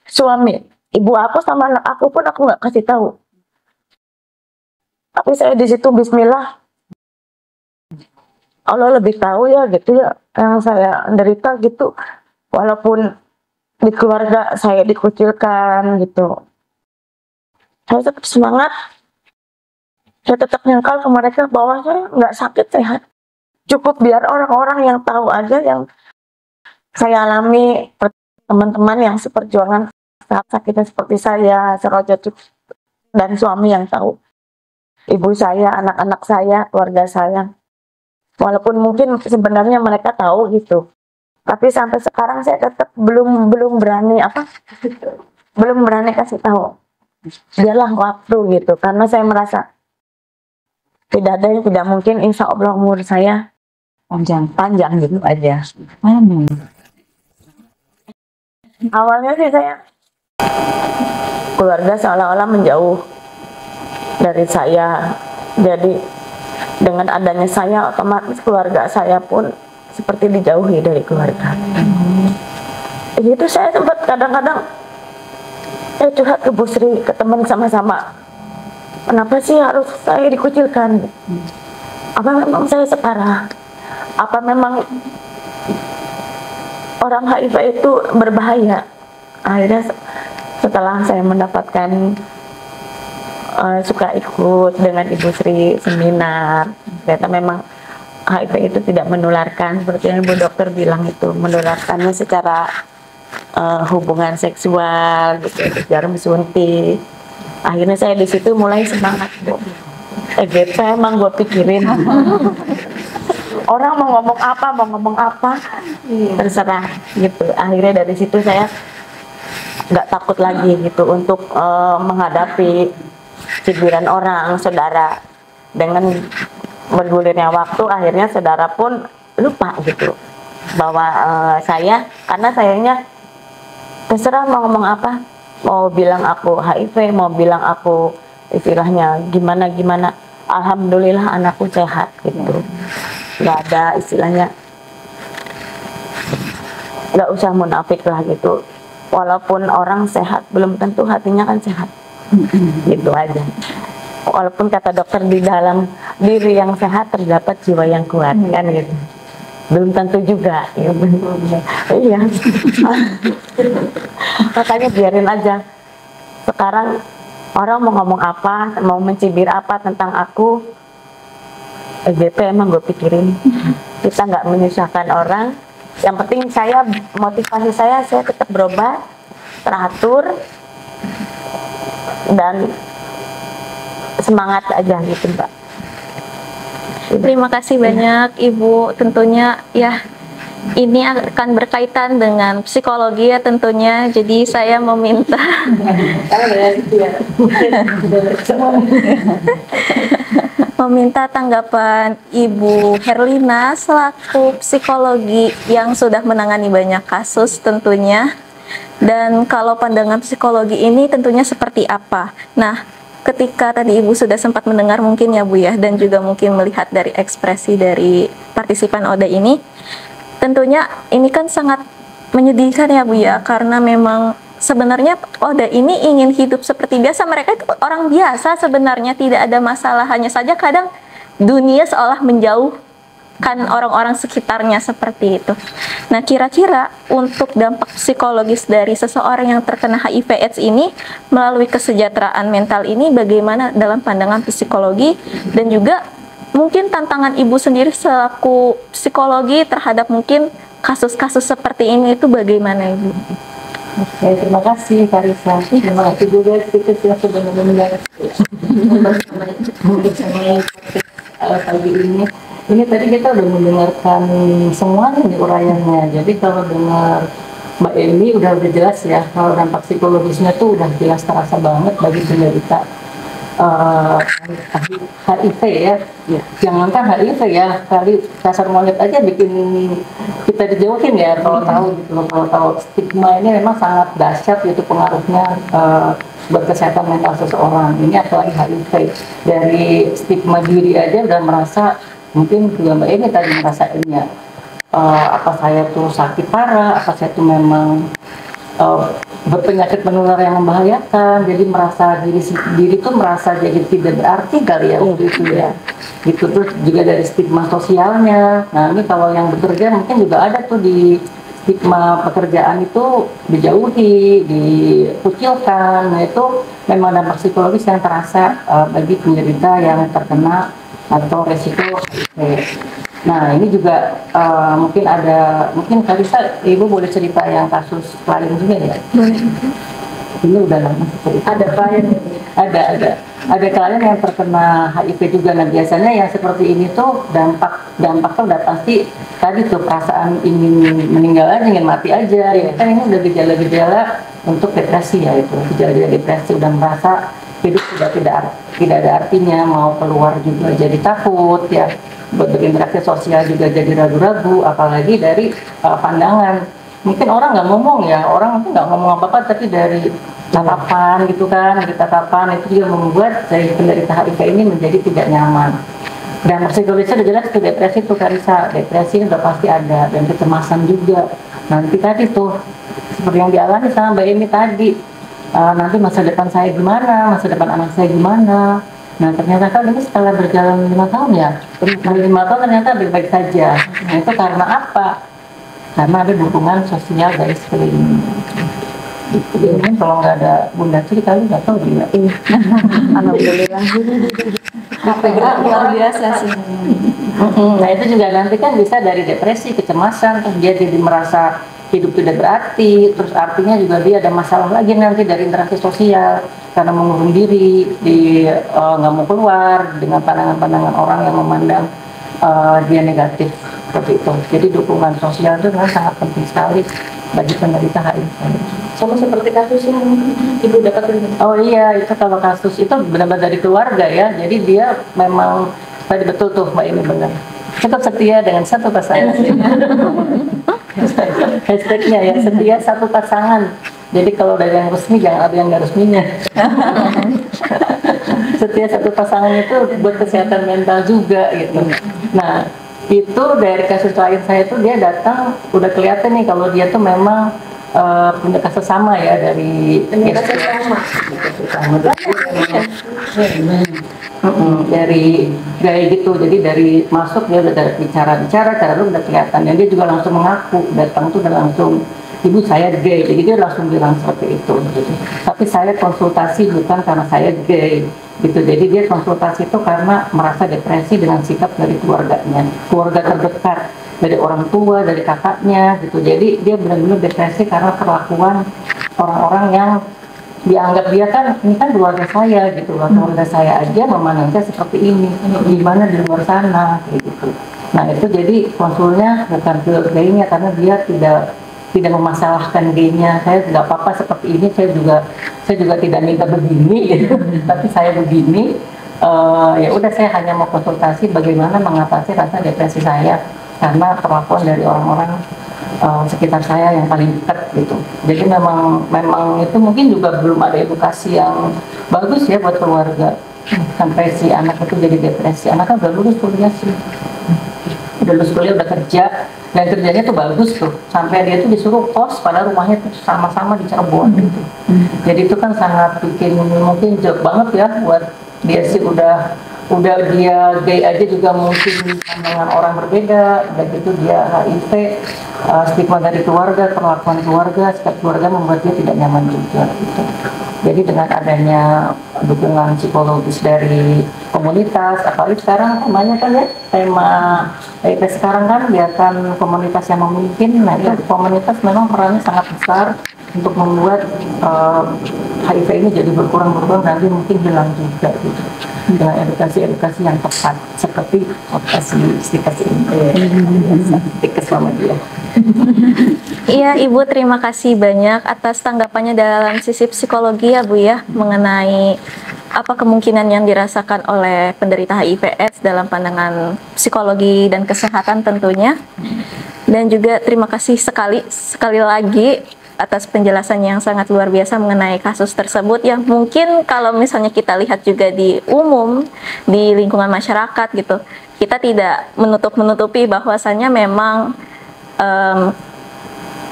suami. Ibu aku sama anak aku pun aku nggak kasih tahu. Tapi saya di situ bismillah, Allah lebih tahu ya gitu ya, yang saya derita gitu. Walaupun di keluarga saya dikucilkan gitu, saya tetap semangat. Saya tetap nyangkal ke mereka bahwa saya nggak sakit, sehat. Cukup biar orang-orang yang tahu aja yang saya alami, teman-teman yang seperjuangan saat sakitnya seperti saya, Seroja, dan suami yang tahu. Ibu saya, anak-anak saya, keluarga saya. Walaupun mungkin sebenarnya mereka tahu gitu, tapi sampai sekarang saya tetap belum belum berani belum berani kasih tahu. Biarlah waktu gitu, karena saya merasa tidak ada yang tidak mungkin. Insya Allah umur saya panjang gitu aja. Awalnya sih saya, keluarga seolah-olah menjauh dari saya. Jadi dengan adanya saya, otomatis keluarga saya pun seperti dijauhi dari keluarga. Itu saya sempat kadang-kadang curhat ke Bu Sri, ke teman sama-sama. Kenapa sih harus saya dikucilkan? Apa memang saya separah? Apa memang orang HIV itu berbahaya? Akhirnya setelah saya mendapatkan suka ikut dengan Ibu Sri seminar, ternyata memang HIV itu tidak menularkan seperti yang Ibu Dokter bilang, itu menularkannya secara hubungan seksual gitu, jarum suntik. Akhirnya saya di situ mulai semangat, Bu. EGP emang gue pikirin. Orang mau ngomong apa, terserah gitu. Akhirnya dari situ saya nggak takut lagi gitu untuk menghadapi cibiran orang, saudara. Dengan bergulirnya waktu, akhirnya saudara pun lupa gitu bahwa saya, karena sayangnya terserah mau ngomong apa, mau bilang aku HIV, mau bilang aku istilahnya gimana, alhamdulillah anakku sehat gitu. Nggak ada istilahnya, nggak usah munafik lah gitu. Walaupun orang sehat, belum tentu hatinya kan sehat. Gitu aja. Walaupun kata dokter di dalam diri yang sehat terdapat jiwa yang kuat, kan gitu. Belum tentu juga. Ya, iya. Makanya biarin aja. Sekarang orang mau ngomong apa, mau mencibir apa tentang aku, EGP emang gue pikirin. Kita nggak menyusahkan orang. Yang penting saya, motivasi saya tetap berobat, teratur, dan semangat aja gitu, Mbak. Terima kasih banyak Ibu. Tentunya ya ini akan berkaitan dengan psikologi ya tentunya. Jadi saya meminta meminta tanggapan Ibu Herlina selaku psikologi yang sudah menangani banyak kasus tentunya. Dan kalau pandangan psikologi ini tentunya seperti apa? Nah, ketika tadi Ibu sudah sempat mendengar mungkin ya Bu ya, dan juga mungkin melihat dari ekspresi dari partisipan ODA ini, tentunya ini kan sangat menyedihkan ya Bu ya, karena memang sebenarnya ODA ini ingin hidup seperti biasa. Mereka itu orang biasa sebenarnya, tidak ada masalah, hanya saja kadang dunia seolah menjauhkan orang-orang sekitarnya seperti itu. Nah, kira-kira untuk dampak psikologis dari seseorang yang terkena HIV/AIDS ini melalui kesejahteraan mental ini bagaimana dalam pandangan psikologi, dan juga mungkin tantangan Ibu sendiri selaku psikologi terhadap mungkin kasus-kasus seperti ini itu bagaimana Ibu? Oke, terima kasih Karisa. Terima kasih juga kita sudah mendengar pagi ini. Ini tadi kita udah mendengarkan semuanya nih uraiannya. Jadi kalau dengar Mbak Emi udah jelas ya, kalau dampak psikologisnya tuh udah jelas terasa banget bagi penderita HIV ya. Jangankan HIV ya, kali kasar monyet aja bikin kita dijauhin ya kalau tahu gitu loh. Kalau tahu stigma ini memang sangat dahsyat gitu pengaruhnya buat kesehatan mental seseorang. Ini apalagi HIV, dari stigma diri aja udah merasa, mungkin juga Mbak ini tadi ngerasainnya, apa saya tuh sakit parah, apa saya tuh memang berpenyakit menular yang membahayakan, jadi merasa diri tuh merasa jadi tidak berarti kali ya waktu itu ya. Gitu. Terus juga dari stigma sosialnya. Nah ini kalau yang bekerja mungkin juga ada tuh di stigma pekerjaan itu dijauhi, dikucilkan. Nah itu memang dampak psikologis yang terasa bagi penderita yang terkena atau resiko HIV. Nah ini juga mungkin Karisa, Ibu boleh cerita yang kasus lain juga ya? ini udah lama seperti itu. Ada klien Ada klien yang terkena HIV juga. Nah biasanya yang seperti ini tuh dampak tuh udah pasti tadi tuh perasaan ingin meninggal aja, ingin mati aja. Ya kan ini udah gejala-gejala untuk depresi ya, itu gejala-gejala depresi, udah merasa hidup sudah tidak ada artinya, mau keluar juga jadi takut ya, buat berinteraksi sosial juga jadi ragu-ragu, apalagi dari pandangan. Mungkin orang nggak ngomong ya, orang tuh nggak ngomong apa-apa, tapi dari tatapan gitu kan, dari tatapan itu juga membuat dari penderita HIV ini menjadi tidak nyaman. Dan psikologisnya udah jelas itu depresi tuh Karisa, depresi udah pasti ada, dan kecemasan juga. Nanti tadi tuh seperti yang dialami sama Mbak Emi tadi, nanti masa depan saya gimana, masa depan anak saya gimana. Nah ternyata kan ini setelah berjalan 5 tahun ya, 5 tahun ternyata baik-baik saja. Nah itu karena apa? Karena ada dukungan sosial dari sekeliling. Mungkin kalau nggak ada Bunda Tri kali nggak tahu dia. Alhamdulillah. KPA luar biasa sih. Nah itu juga nanti kan bisa dari depresi, kecemasan, terus dia jadi merasa hidup tidak berarti, terus artinya juga dia ada masalah lagi nanti dari interaksi sosial karena mengurung diri, nggak mau keluar dengan pandangan-pandangan orang yang memandang dia negatif seperti itu. Jadi dukungan sosial itu memang sangat penting sekali bagi penderita HIV. sama seperti kasus yang ibu dapat ini. Oh iya, itu kalau kasus itu benar-benar dari keluarga ya. Jadi dia memang tadi betul tuh Mbak ini benar. Cukup setia dengan satu pasangan. Hashtagnya ya, setia satu pasangan. Jadi kalau ada yang resmi jangan ada yang nggak resminya. Setia satu pasangan itu buat kesehatan mental juga gitu. Nah itu dari kasus klien saya itu dia datang udah kelihatan nih kalau dia tuh memang punya kasus sama ya dari dari gaya gitu. Jadi dari masuk dia udah bicara cara lu udah kelihatan, dan dia juga langsung mengaku, datang tuh udah langsung, ibu saya gay, jadi dia langsung bilang seperti itu gitu. Tapi saya konsultasi bukan karena saya gay gitu, jadi dia konsultasi itu karena merasa depresi dengan sikap dari keluarganya, keluarga terdekat, dari orang tua, dari kakaknya gitu. Jadi dia benar-benar depresi karena perlakuan orang-orang yang dianggap dia kan, ini kan keluarga saya gitu loh, keluarga saya aja memandang saya seperti ini, gimana di luar sana kayak gitu. Nah itu jadi konsulnya bukan ke gaynya, karena dia tidak memasalahkan gaynya, saya nggak apa-apa seperti ini, saya juga tidak minta begini gitu. Tapi saya begini, ya udah saya hanya mau konsultasi bagaimana mengatasi rasa depresi saya karena perlakuan dari orang-orang sekitar saya yang paling dekat gitu. Jadi memang itu mungkin juga belum ada edukasi yang bagus ya buat keluarga, sampai si anak itu jadi depresi. Anaknya udah lulus kuliah sih, udah lulus kuliah, udah kerja, dan kerjanya tuh bagus tuh, sampai dia tuh disuruh kos pada rumahnya tuh sama-sama di Cirebon gitu. Jadi itu kan sangat bikin mungkin jauh banget ya buat dia sih, udah dia gay aja juga mungkin pandangan orang berbeda, dan itu dia HIV, stigma dari keluarga, perlakuan keluarga, sikap keluarga membuat dia tidak nyaman juga gitu. Jadi dengan adanya dukungan psikologis dari komunitas, apalagi sekarang temanya kan ya, tema HIV sekarang kan biarkan komunitas yang memimpin. Nah itu komunitas memang perannya sangat besar untuk membuat HIV ini jadi berkurang nanti mungkin hilang juga gitu, dengan edukasi yang tepat seperti stikas ini, stikas sama dia. Iya Ibu, terima kasih banyak atas tanggapannya dalam sisi psikologi ya Bu ya, mengenai apa kemungkinan yang dirasakan oleh penderita HIV/AIDS dalam pandangan psikologi dan kesehatan tentunya. Dan juga terima kasih sekali lagi atas penjelasan yang sangat luar biasa mengenai kasus tersebut, yang mungkin kalau misalnya kita lihat juga di umum di lingkungan masyarakat gitu, kita tidak menutupi bahwasannya memang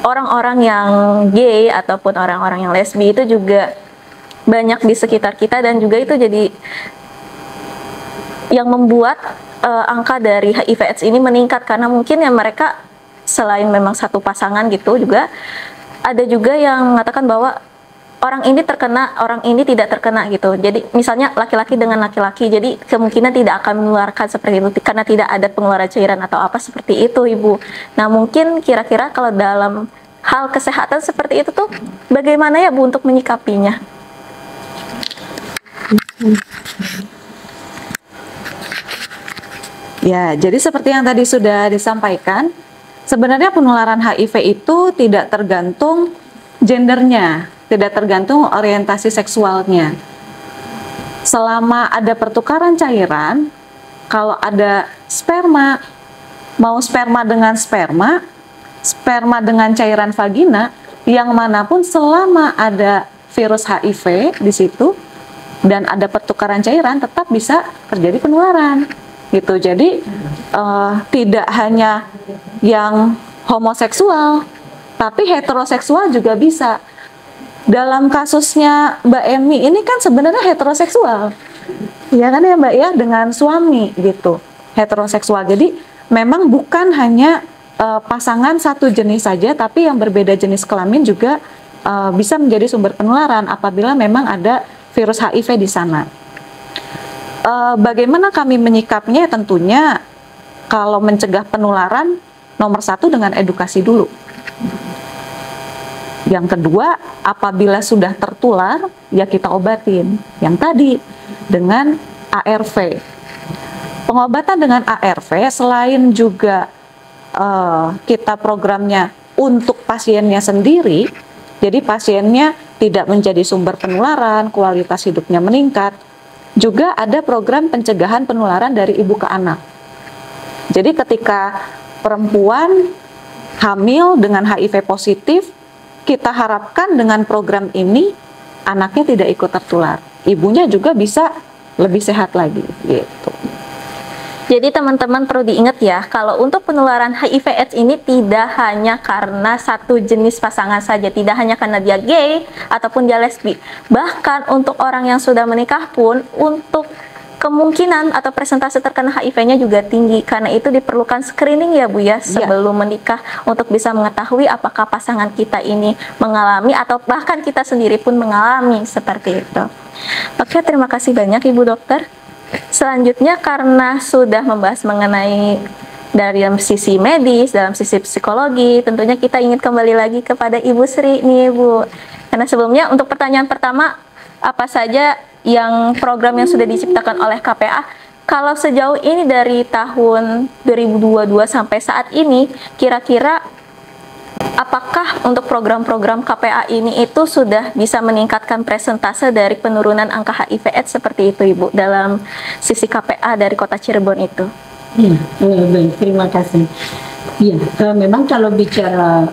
orang-orang yang gay ataupun orang-orang yang lesbi itu juga banyak di sekitar kita, dan juga itu jadi yang membuat angka dari HIV/AIDS ini meningkat, karena mungkin ya mereka selain memang satu pasangan gitu, juga ada juga yang mengatakan bahwa orang ini terkena, orang ini tidak terkena gitu. Jadi misalnya laki-laki dengan laki-laki, jadi kemungkinan tidak akan mengeluarkan seperti itu karena tidak ada pengeluaran cairan atau apa seperti itu Ibu. Nah mungkin kira-kira kalau dalam hal kesehatan seperti itu tuh bagaimana ya Bu untuk menyikapinya? Ya, jadi seperti yang tadi sudah disampaikan, sebenarnya penularan HIV itu tidak tergantung gendernya, tidak tergantung orientasi seksualnya. Selama ada pertukaran cairan, kalau ada sperma, mau sperma dengan sperma, sperma dengan cairan vagina, yang manapun selama ada virus HIV di situ dan ada pertukaran cairan, tetap bisa terjadi penularan. Gitu. Jadi tidak hanya yang homoseksual, tapi heteroseksual juga bisa. Dalam kasusnya Mbak Emi ini kan sebenarnya heteroseksual, ya kan ya Mbak ya, dengan suami gitu, heteroseksual. Jadi memang bukan hanya pasangan satu jenis saja, tapi yang berbeda jenis kelamin juga bisa menjadi sumber penularan apabila memang ada virus HIV di sana. Bagaimana kami menyikapnya? Tentunya kalau mencegah penularan, nomor satu dengan edukasi dulu. Yang kedua, apabila sudah tertular, ya kita obatin. Yang tadi dengan ARV. Pengobatan dengan ARV selain juga kita programnya untuk pasiennya sendiri, jadi pasiennya tidak menjadi sumber penularan, kualitas hidupnya meningkat. Juga ada program pencegahan penularan dari ibu ke anak. Jadi ketika perempuan hamil dengan HIV positif, kita harapkan dengan program ini anaknya tidak ikut tertular. Ibunya juga bisa lebih sehat lagi gitu. Jadi teman-teman perlu diingat ya, kalau untuk penularan HIV/AIDS ini tidak hanya karena satu jenis pasangan saja, tidak hanya karena dia gay ataupun dia lesbi. Bahkan untuk orang yang sudah menikah pun, untuk kemungkinan atau presentase terkena HIV-nya juga tinggi. Karena itu diperlukan screening ya Bu ya, sebelum menikah untuk bisa mengetahui apakah pasangan kita ini mengalami atau bahkan kita sendiri pun mengalami seperti itu. Oke, terima kasih banyak Ibu Dokter. Selanjutnya, karena sudah membahas mengenai dari sisi medis, dalam sisi psikologi, tentunya kita ingin kembali lagi kepada Ibu Sri nih Bu. Karena sebelumnya untuk pertanyaan pertama, apa saja yang program yang sudah diciptakan oleh KPA? Kalau sejauh ini dari tahun 2022 sampai saat ini, kira-kira apakah untuk program-program KPA ini itu sudah bisa meningkatkan presentase dari penurunan angka HIV/AIDS seperti itu Ibu dalam sisi KPA dari Kota Cirebon itu? Ya, baik, terima kasih. Ya, memang kalau bicara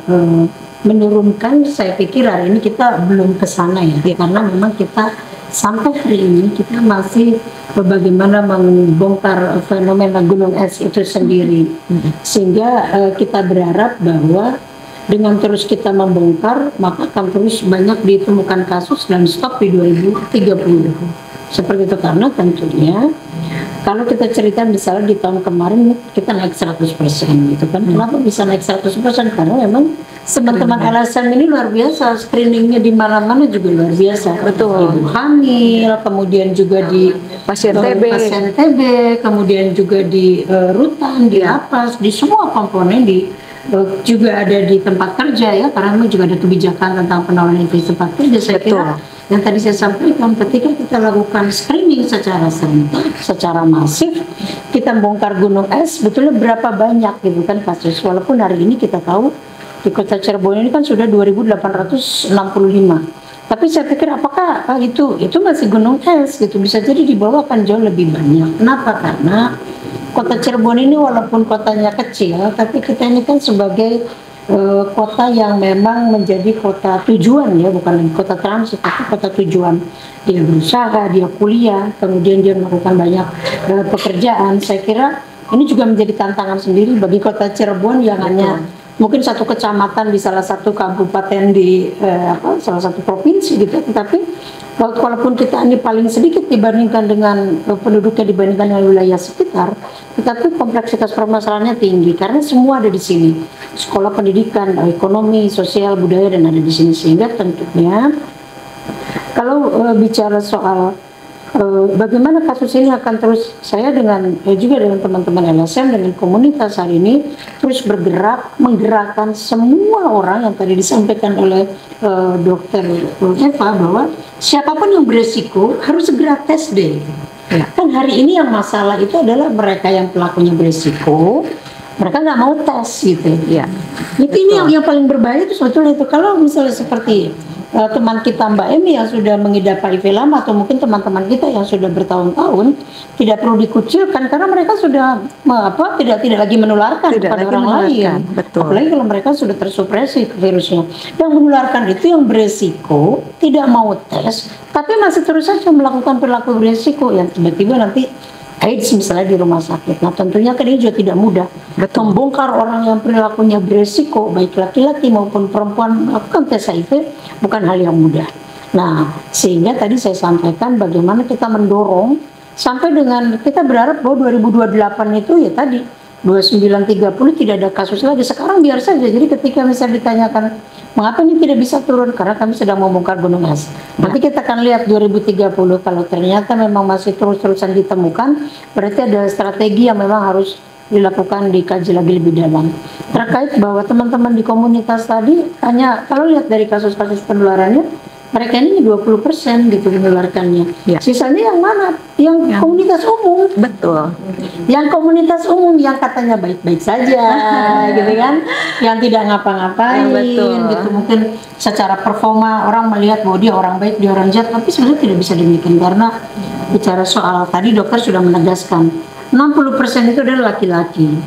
menurunkan, saya pikir hari ini kita belum ke sana ya, karena memang kita sampai hari ini kita masih bagaimana membongkar fenomena gunung es itu sendiri, sehingga kita berharap bahwa dengan terus kita membongkar, maka akan terus banyak ditemukan kasus dan stop di 2030. Seperti itu, karena tentunya kalau kita cerita misalnya di tahun kemarin kita naik 100% gitu kan. Kenapa bisa naik 100%? Karena memang teman-teman LSM ini luar biasa, screeningnya di mana-mana juga luar biasa. Betul. Ibu hamil, kemudian juga di Pasien TB, kemudian juga di rutan, di lapas, di semua komponen, juga ada di tempat kerja ya, karena memang juga ada kebijakan tentang penolakan di tempat kerja. Saya kira yang tadi saya sampaikan, ketika kita lakukan screening secara serentak, secara masif, kita bongkar gunung es, betulnya berapa banyak gitu kan kasus. Walaupun hari ini kita tahu di Kota Cirebon ini kan sudah 2.865. Tapi saya pikir apakah itu masih gunung es gitu, bisa jadi di bawah kan jauh lebih banyak. Kenapa? Karena Kota Cirebon ini walaupun kotanya kecil, tapi kita ini kan sebagai kota yang memang menjadi kota tujuan ya, bukan lagi kota transit, tapi kota tujuan. Dia berusaha, dia kuliah, kemudian dia melakukan banyak pekerjaan. Saya kira ini juga menjadi tantangan sendiri bagi Kota Cirebon yang hanya mungkin satu kecamatan di salah satu kabupaten di salah satu provinsi gitu, tetapi walaupun kita ini paling sedikit dibandingkan dengan penduduknya dibandingkan dengan wilayah sekitar, tetapi kompleksitas permasalahannya tinggi karena semua ada di sini. Sekolah, pendidikan, ekonomi, sosial, budaya dan ada di sini, sehingga tentunya kalau bicara soal bagaimana kasus ini akan terus, saya juga dengan teman-teman LSM, dengan komunitas hari ini terus bergerak menggerakkan semua orang yang tadi disampaikan oleh Dokter Eva, bahwa siapapun yang beresiko harus segera tes deh. Ya. Kan hari ini yang masalah itu adalah mereka yang pelakunya beresiko, mereka nggak mau tes gitu. Ya. Ini yang paling berbahaya itu sebetulnya itu. Kalau misalnya seperti teman kita Mbak Emi yang sudah mengidap HIV lama, atau mungkin teman-teman kita yang sudah bertahun-tahun, tidak perlu dikucilkan karena mereka sudah tidak lagi menularkan kepada orang lain. Betul. Apalagi kalau mereka sudah tersupresi virusnya. Yang menularkan itu yang beresiko, tidak mau tes, tapi masih terus saja melakukan perilaku beresiko yang tiba-tiba nanti AIDS misalnya di rumah sakit. Nah tentunya kan ini juga tidak mudah. Betul. Membongkar orang yang perilakunya beresiko, baik laki-laki maupun perempuan melakukan tes HIV bukan hal yang mudah. Nah sehingga tadi saya sampaikan bagaimana kita mendorong sampai dengan kita berharap bahwa 2028 itu ya tadi 2930 tidak ada kasus lagi. Sekarang biar saja. Jadi ketika misalnya ditanyakan mengapa ini tidak bisa turun, karena kami sedang membongkar gunung es. Nanti kita akan lihat 2030 kalau ternyata memang masih terus-terusan ditemukan, berarti ada strategi yang memang harus dilakukan, dikaji lagi lebih dalam. Terkait bahwa teman-teman di komunitas tadi hanya kalau lihat dari kasus-kasus penularannya, mereka ini 20% gitu menularkannya. Ya. Sisanya yang mana? Yang komunitas umum. Betul. Yang komunitas umum yang katanya baik-baik saja, gitu kan? Yang tidak ngapa-ngapain, gitu. Mungkin secara performa orang melihat bahwa dia orang baik, dia orang jahat, tapi sebenarnya tidak bisa demikian karena bicara soal tadi dokter sudah menegaskan 60% itu adalah laki-laki,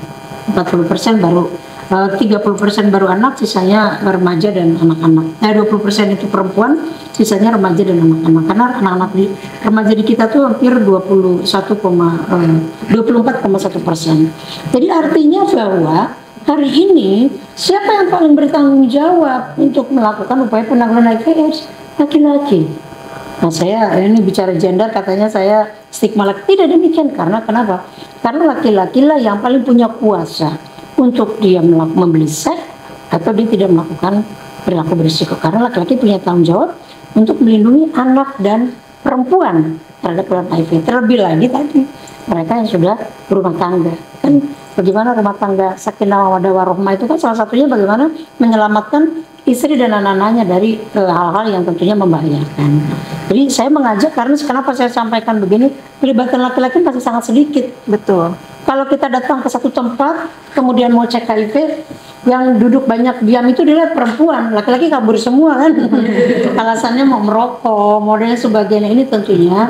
40% baru 30% baru anak, sisanya remaja dan anak-anak. 20% itu perempuan, sisanya remaja dan anak-anak. Karena anak-anak remaja di kita tuh hampir 24,1%. Jadi artinya bahwa hari ini siapa yang paling bertanggung jawab untuk melakukan upaya penanggulangan HIV/AIDS? Laki-laki. Nah saya ini bicara gender, katanya saya stigma laki. Tidak demikian, karena kenapa? Karena laki-laki lah yang paling punya kuasa untuk dia membeli seks atau dia tidak melakukan perilaku berisiko, karena laki-laki punya tanggung jawab untuk melindungi anak dan perempuan terhadap penularan HIV. Terlebih lagi tadi mereka yang sudah berumah tangga, kan bagaimana rumah tangga sakinah mawaddah warahmah itu kan salah satunya bagaimana menyelamatkan istri dan anak-anaknya dari hal-hal yang tentunya membahayakan. Jadi saya mengajak, karena kenapa saya sampaikan begini, pelibatan laki-laki masih sangat sedikit. Betul. Kalau kita datang ke satu tempat, kemudian mau cek HIV, yang duduk banyak diam itu dilihat perempuan, laki-laki kabur semua kan. Alasannya mau merokok, modelnya sebagainya. Ini tentunya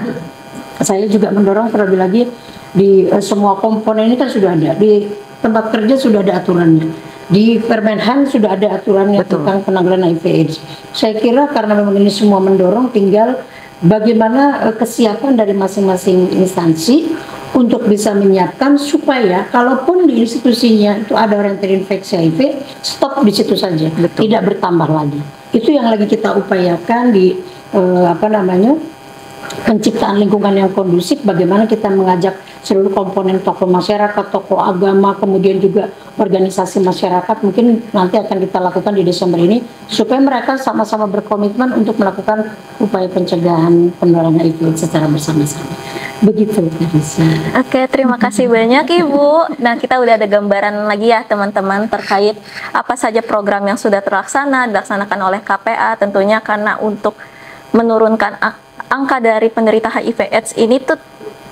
saya juga mendorong terlebih lagi di semua komponen ini kan sudah ada. Di tempat kerja sudah ada aturannya. Di Permenhan sudah ada aturannya tentang penanggulangan HIV/AIDS. Saya kira karena memang ini semua mendorong, tinggal bagaimana kesiapan dari masing-masing instansi untuk bisa menyiapkan supaya kalaupun di institusinya itu ada orang yang terinfeksi HIV, stop di situ saja, tidak bertambah lagi. Itu yang lagi kita upayakan di penciptaan lingkungan yang kondusif. Bagaimana kita mengajak seluruh komponen tokoh masyarakat, tokoh agama, kemudian juga organisasi masyarakat, mungkin nanti akan kita lakukan di Desember ini, supaya mereka sama-sama berkomitmen untuk melakukan upaya pencegahan penularan HIV secara bersama-sama. Begitu, Teresa. Oke, terima kasih banyak Ibu. Nah, kita udah ada gambaran lagi ya teman-teman terkait apa saja program yang sudah dilaksanakan oleh KPA, tentunya karena untuk menurunkan angka dari penderita HIV/AIDS ini tuh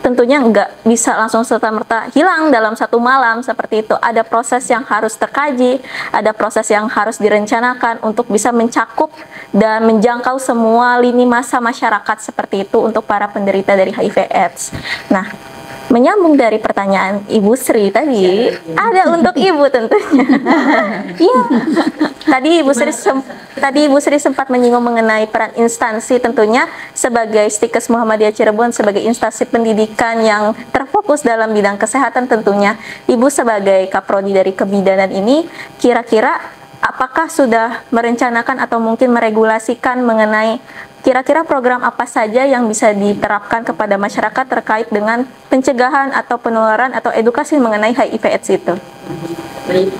tentunya nggak bisa langsung serta-merta hilang dalam satu malam seperti itu. Ada proses yang harus terkaji, ada proses yang harus direncanakan untuk bisa mencakup dan menjangkau semua lini masa masyarakat seperti itu untuk para penderita dari HIV/AIDS. Nah, menyambung dari pertanyaan Ibu Sri tadi, ada untuk Ibu tentunya. Iya. Tadi Ibu Sri sempat menyinggung mengenai peran instansi, tentunya sebagai Stikes Muhammadiyah Cirebon sebagai instansi pendidikan yang terfokus dalam bidang kesehatan, tentunya Ibu sebagai Kaprodi dari kebidanan ini kira-kira apakah sudah merencanakan atau mungkin meregulasikan mengenai kira-kira program apa saja yang bisa diterapkan kepada masyarakat terkait dengan pencegahan atau penularan atau edukasi mengenai HIV/AIDS itu? Baik.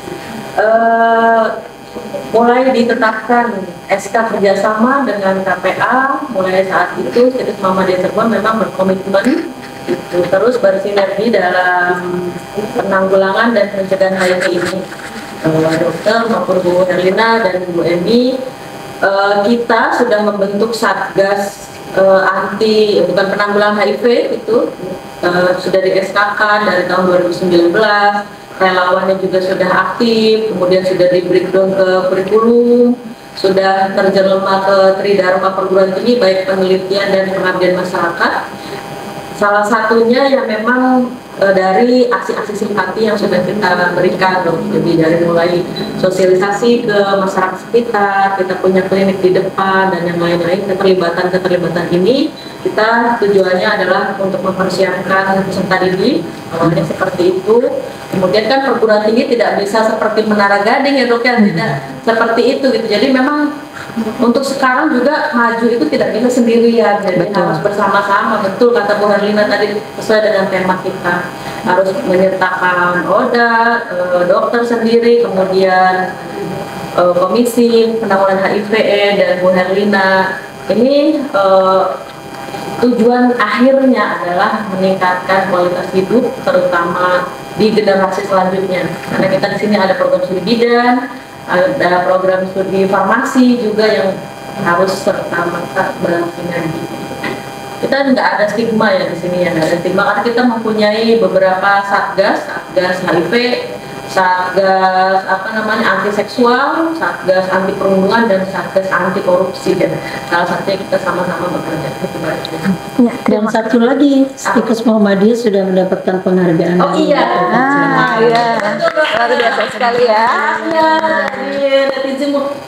mulai ditetapkan SK kerjasama dengan KPA. Mulai saat itu Situs Muhammadiyah Cirebon memang berkomitmen itu terus bersinergi dalam penanggulangan dan pencegahan HIV ini. Dokter maupun Bu Herlina dan Bu Emi, kita sudah membentuk Satgas bukan penanggulangan HIV itu sudah di SK-kan dari tahun 2019. Relawannya juga sudah aktif, kemudian sudah di breakdown ke kurikulum, sudah terjelma ke Tridharma perguruan tinggi baik penelitian dan pengabdian masyarakat. Salah satunya yang memang dari aksi-aksi simpati yang sudah kita berikan, jadi dari mulai sosialisasi ke masyarakat sekitar, kita punya klinik di depan dan yang lain-lain. Keterlibatan ini kita tujuannya adalah untuk mempersiapkan peserta didik, awalnya seperti itu. Kemudian kan perguruan tinggi tidak bisa seperti Menara Gading ya dok ya, tidak seperti itu gitu. Jadi memang untuk sekarang juga maju itu tidak bisa sendirian, jadi harus bersama-sama. Betul kata Bu Herlina tadi, sesuai dengan tema kita, harus menyertakan ODA, dokter sendiri, kemudian komisi penanggulangan HIV dan Bu Herlina. Ini tujuan akhirnya adalah meningkatkan kualitas hidup, terutama di generasi selanjutnya. Karena kita di sini ada program studi bidan, ada program studi farmasi juga yang harus serta-merta bersinergi. Kita nggak ada stigma ya di sini ya, nggak ada stigma karena kita mempunyai beberapa satgas HIV, satgas anti seksual, satgas anti perundungan dan satgas anti korupsi. Dan salah satunya kita sama-sama bekerja. Ya, dan satu lagi, Situs Muhammadiyah sudah mendapatkan penghargaan. Oh iya, iya, luar biasa sekali ya.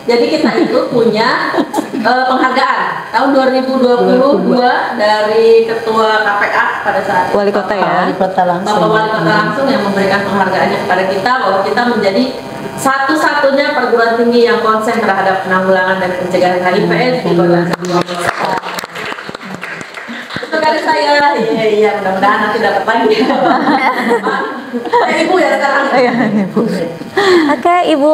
Jadi kita itu punya penghargaan tahun 2022 dari Ketua KPA pada saat itu. Wali kota ya. Wali kota langsung. Bapak Wali Kota langsung yang memberikan penghargaannya kepada kita bahwa kita menjadi satu-satunya perguruan tinggi yang konsen terhadap penanggulangan dan pencegahan HIV/AIDS di Kota Cirebon. Itu kali saya, iya mudah-mudahan nanti dapat lagi. Ibu ya sekarang. Oke, Ibu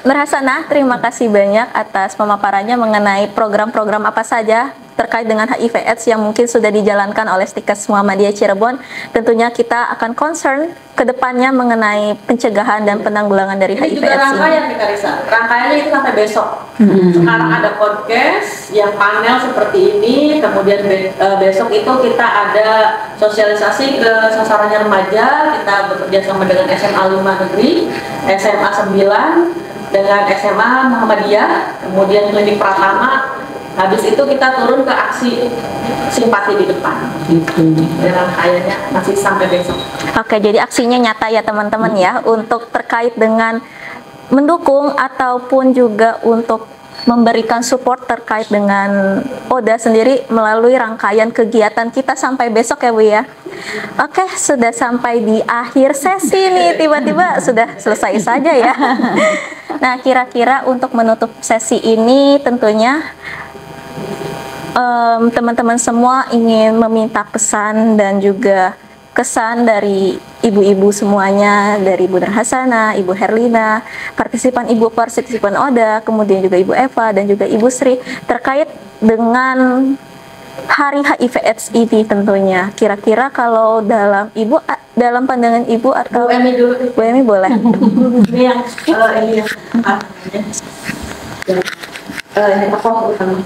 Nurhasanah, terima kasih banyak atas pemaparannya mengenai program-program apa saja terkait dengan HIV/AIDS yang mungkin sudah dijalankan oleh Stikes Muhammadiyah Cirebon. Tentunya kita akan concern ke depannya mengenai pencegahan dan penanggulangan dari Ini HIV/AIDS juga rangkaian ini. nih Karisa, rangkaiannya itu sampai besok. Sekarang ada podcast yang panel seperti ini, kemudian besok itu kita ada sosialisasi ke sasarannya remaja. Kita bekerja sama dengan SMA 5 Negeri, SMA 9 dengan SMA Muhammadiyah, kemudian klinik Pratama. Habis itu kita turun ke aksi simpati di depan. Rangkaiannya masih sampai besok. Oke, jadi aksinya nyata ya teman-teman ya, untuk terkait dengan mendukung ataupun juga untuk memberikan support terkait dengan ODA sendiri melalui rangkaian kegiatan kita sampai besok ya Bu ya. Oke, sudah sampai di akhir sesi nih, tiba-tiba sudah selesai saja ya. Nah, kira-kira untuk menutup sesi ini tentunya teman-teman semua ingin meminta pesan dan juga kesan dari ibu-ibu semuanya, dari Ibu Nurhasanah, Ibu Herlina, partisipan Ibu partisipan ODA, kemudian juga Ibu Eva dan juga Ibu Sri terkait dengan Hari HIV/AIDS ini tentunya. Kira-kira kalau dalam Ibu, dalam pandangan Ibu atau Bu Emi dulu. Bu Emi boleh. Ini yang ini yang ini tokoh utama.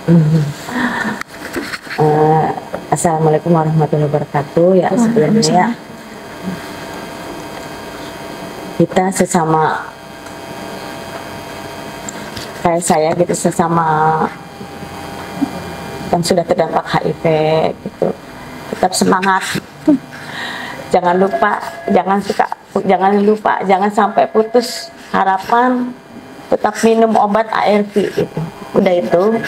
Assalamualaikum warahmatullahi wabarakatuh. Ya, sebelumnya kita sesama kayak saya gitu, sesama yang sudah terdampak HIV gitu, tetap semangat. Jangan lupa, jangan sampai putus harapan. Tetap minum obat ARV gitu. Udah itu.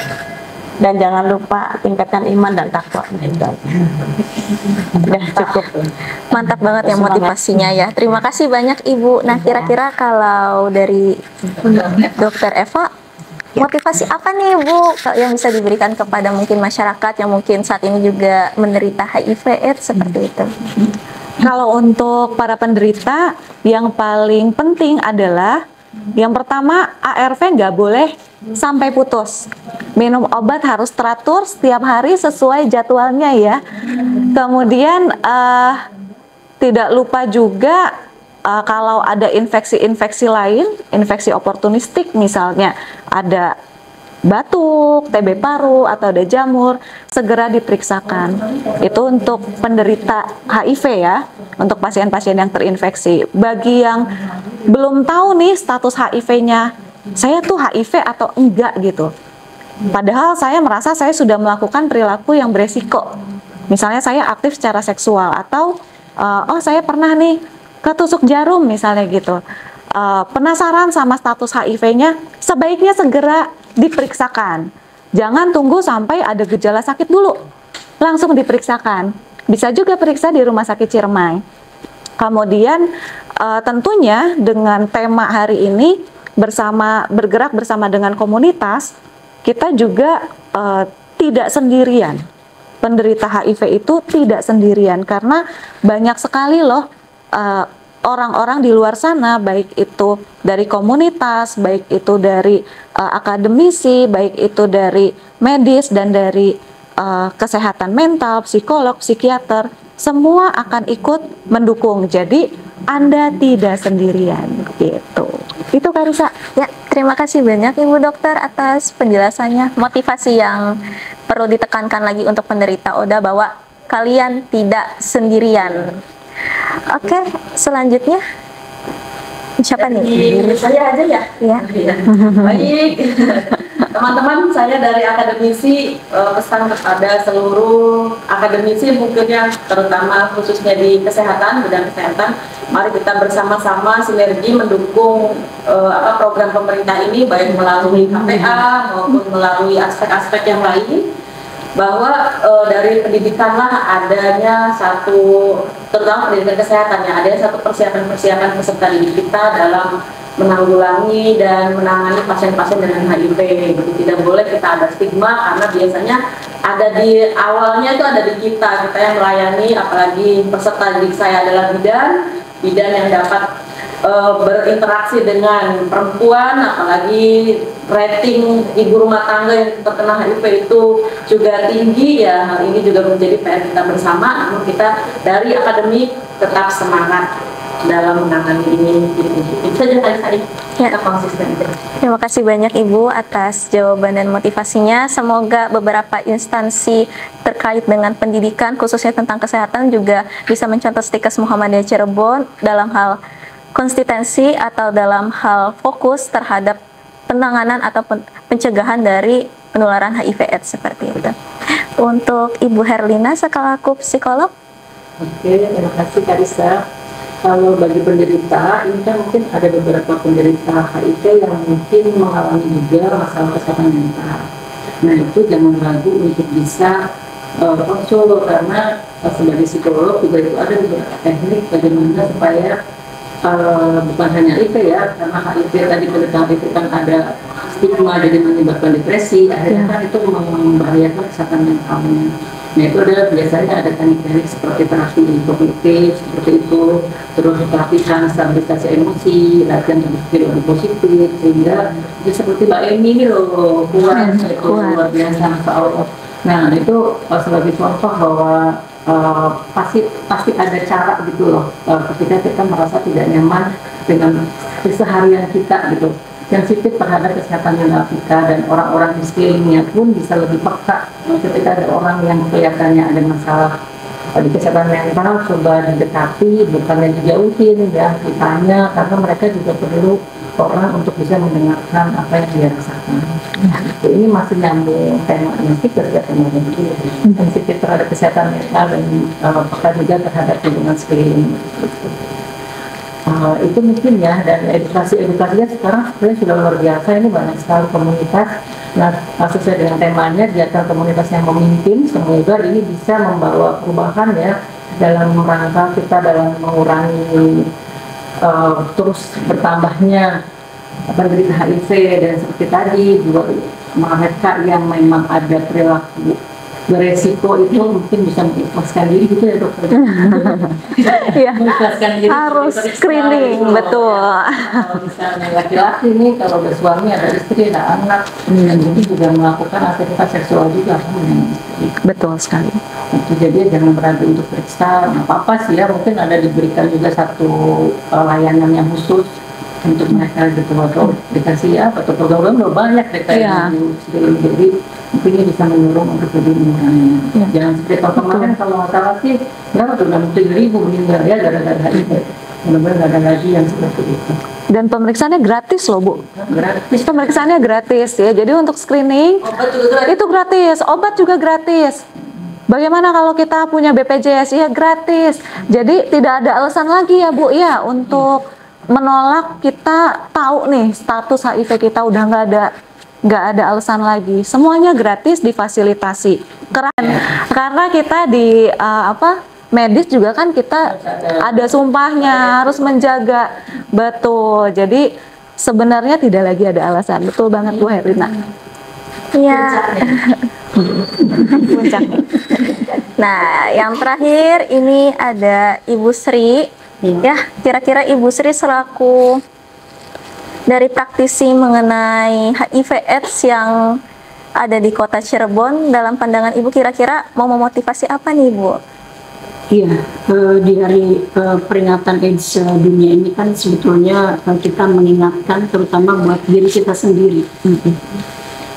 Dan jangan lupa tingkatkan iman dan takwa. Udah cukup. Mantap banget ya motivasinya ya. Terima kasih banyak Ibu. Nah, kira-kira kalau dari Dokter Eva, motivasi apa nih Ibu yang bisa diberikan kepada mungkin masyarakat yang mungkin saat ini juga menderita HIV/AIDS seperti itu? Kalau untuk para penderita, yang paling penting adalah Yang pertama, ARV nggak boleh sampai putus. Minum obat harus teratur setiap hari sesuai jadwalnya ya. Kemudian tidak lupa juga kalau ada infeksi-infeksi lain, infeksi oportunistik misalnya, ada batuk, TB paru, atau ada jamur, segera diperiksakan. Itu untuk penderita HIV ya, untuk pasien-pasien yang terinfeksi. Bagi yang belum tahu nih status HIV-nya, saya tuh HIV atau enggak gitu. Padahal saya merasa saya sudah melakukan perilaku yang beresiko. Misalnya saya aktif secara seksual, atau oh saya pernah nih ketusuk jarum misalnya gitu. Penasaran sama status HIV-nya, sebaiknya segera diperiksakan. Jangan tunggu sampai ada gejala sakit dulu, langsung diperiksakan. Bisa juga periksa di Rumah Sakit Ciremai. Kemudian tentunya dengan tema hari ini bergerak bersama dengan komunitas, kita juga tidak sendirian. Penderita HIV itu tidak sendirian, karena banyak sekali loh orang-orang di luar sana, baik itu dari komunitas, baik itu dari akademisi, baik itu dari medis dan dari kesehatan mental, psikolog, psikiater, semua akan ikut mendukung. Jadi Anda tidak sendirian gitu. Itu Kak Risa. Ya, terima kasih banyak Ibu Dokter atas penjelasannya, motivasi yang perlu ditekankan lagi untuk penderita ODA bahwa kalian tidak sendirian. Oke, selanjutnya siapa nih? Saya aja ya. Ya. Baik, teman-teman, saya dari akademisi pesan kepada seluruh akademisi mungkin ya, terutama khususnya di kesehatan, bidang kesehatan. Mari kita bersama-sama sinergi mendukung program pemerintah ini, baik melalui KPA maupun melalui aspek-aspek yang lain. Bahwa dari pendidikanlah adanya satu, terutama pendidikan kesehatan ya, ada satu persiapan peserta didik kita dalam menanggulangi dan menangani pasien-pasien dengan HIV. Tidak boleh kita ada stigma, karena biasanya ada di awalnya itu ada di kita yang melayani, apalagi peserta didik saya adalah bidan yang dapat berinteraksi dengan perempuan, apalagi rating ibu rumah tangga yang terkena HIV itu juga tinggi ya. Hal ini juga menjadi PR kita bersama, namun kita dari akademik tetap semangat dalam menangani ini. Itu saja dari saya. Kita konsisten. Terima kasih banyak Ibu atas jawaban dan motivasinya. Semoga beberapa instansi terkait dengan pendidikan, khususnya tentang kesehatan, juga bisa mencontoh Stikes Muhammadiyah Cirebon dalam hal konsistensi atau dalam hal fokus terhadap penanganan atau pencegahan dari penularan HIV/AIDS seperti itu. Untuk Ibu Herlina selaku psikolog. Oke, terima kasih Kak Risa. Kalau bagi penderita, ini kan mungkin ada beberapa penderita HIV yang mungkin mengalami juga masalah kesehatan mental. Nah, itu jangan ragu untuk bisa konsul, karena sebagai psikolog juga itu ada beberapa teknik bagaimana supaya bukan hanya HIV ya, karena HIV tadi penderita itu kan ada stigma jadi menyebabkan depresi, akhirnya kan itu membahayakan kesehatan mentalnya. Nah, itu adalah biasanya ada teknik-teknik seperti terapi kognitif seperti itu, terus terapi stabilisasi emosi, latihan berpikir lebih positif, sehingga itu seperti Mbak Emi ini loh, kuat, luar biasa, Masya Allah. Nah, itu sebagai contoh bahwa pasti ada cara gitu loh, ketika kita merasa tidak nyaman dengan keseharian kita gitu, sensitif terhadap kesehatan mental kita, dan orang-orang di sekelilingnya pun bisa lebih peka ketika ada orang yang kelihatannya ada masalah di kesehatan mental. Coba didekati, bukannya dijauhin ya, ditanya, karena mereka juga perlu orang untuk bisa mendengarkan apa yang dia rasakan. Ini masih nyambung temanya sih kerja kemarin, sensitif terhadap kesehatan mental dan peka juga terhadap lingkungan sekeliling. Itu mungkin ya, dan edukasinya sekarang sebenarnya sudah luar biasa. Ini banyak sekali komunitas. Nah, sesuai dengan temanya, kegiatan komunitas yang memimpin, semoga ini bisa membawa perubahan ya dalam rangka kita dalam mengurangi terus bertambahnya penderita HIV, dan seperti tadi juga mereka yang memang ada perilaku beresiko itu mungkin bisa mengikhlaskan diri gitu ya dokter. Iya. Mengikhlaskan diri Harus diperiksa, screening, gitu. betul. Kalau misalnya laki-laki nih, kalau ada suami, ada istri, ada anak, dan itu juga melakukan aktivitas seksual juga kan dengan istri. Betul sekali. Itu jadi jangan berhenti untuk periksa, nggak apa-apa sih ya, mungkin ada diberikan juga satu layanan yang khusus untuk mereka gitu, atau dikasih apa, atau program udah banyak deh Iya. kayak gitu. Jadi mungkin ini bisa mendorong untuk lebih mengurangi. Iya. Jangan seperti tahun kemarin kalau nggak salah sih berapa tuh 60.000 meninggal ya gara-gara itu. Mudah-mudahan nggak ada lagi yang seperti itu. Dan pemeriksaannya gratis loh Bu. Gratis. Pemeriksaannya gratis ya. Jadi untuk screening itu gratis, obat juga gratis. Bagaimana kalau kita punya BPJS? Ya gratis. Jadi tidak ada alasan lagi ya Bu ya untuk menolak. Kita tahu nih status HIV kita udah nggak ada alasan lagi. Semuanya gratis, difasilitasi. Keren. Karena kita di medis juga kan kita ada sumpahnya, harus menjaga. Betul. Jadi sebenarnya tidak lagi ada alasan. Betul banget Bu Herlina. Iya. Puncaknya. Nah, yang terakhir ini ada Ibu Sri. Ya, kira-kira Ibu Sri selaku dari praktisi mengenai HIV/AIDS yang ada di Kota Cirebon, dalam pandangan Ibu kira-kira mau memotivasi apa nih Bu? Iya, di hari peringatan AIDS dunia ini kan sebetulnya kita mengingatkan terutama buat diri kita sendiri.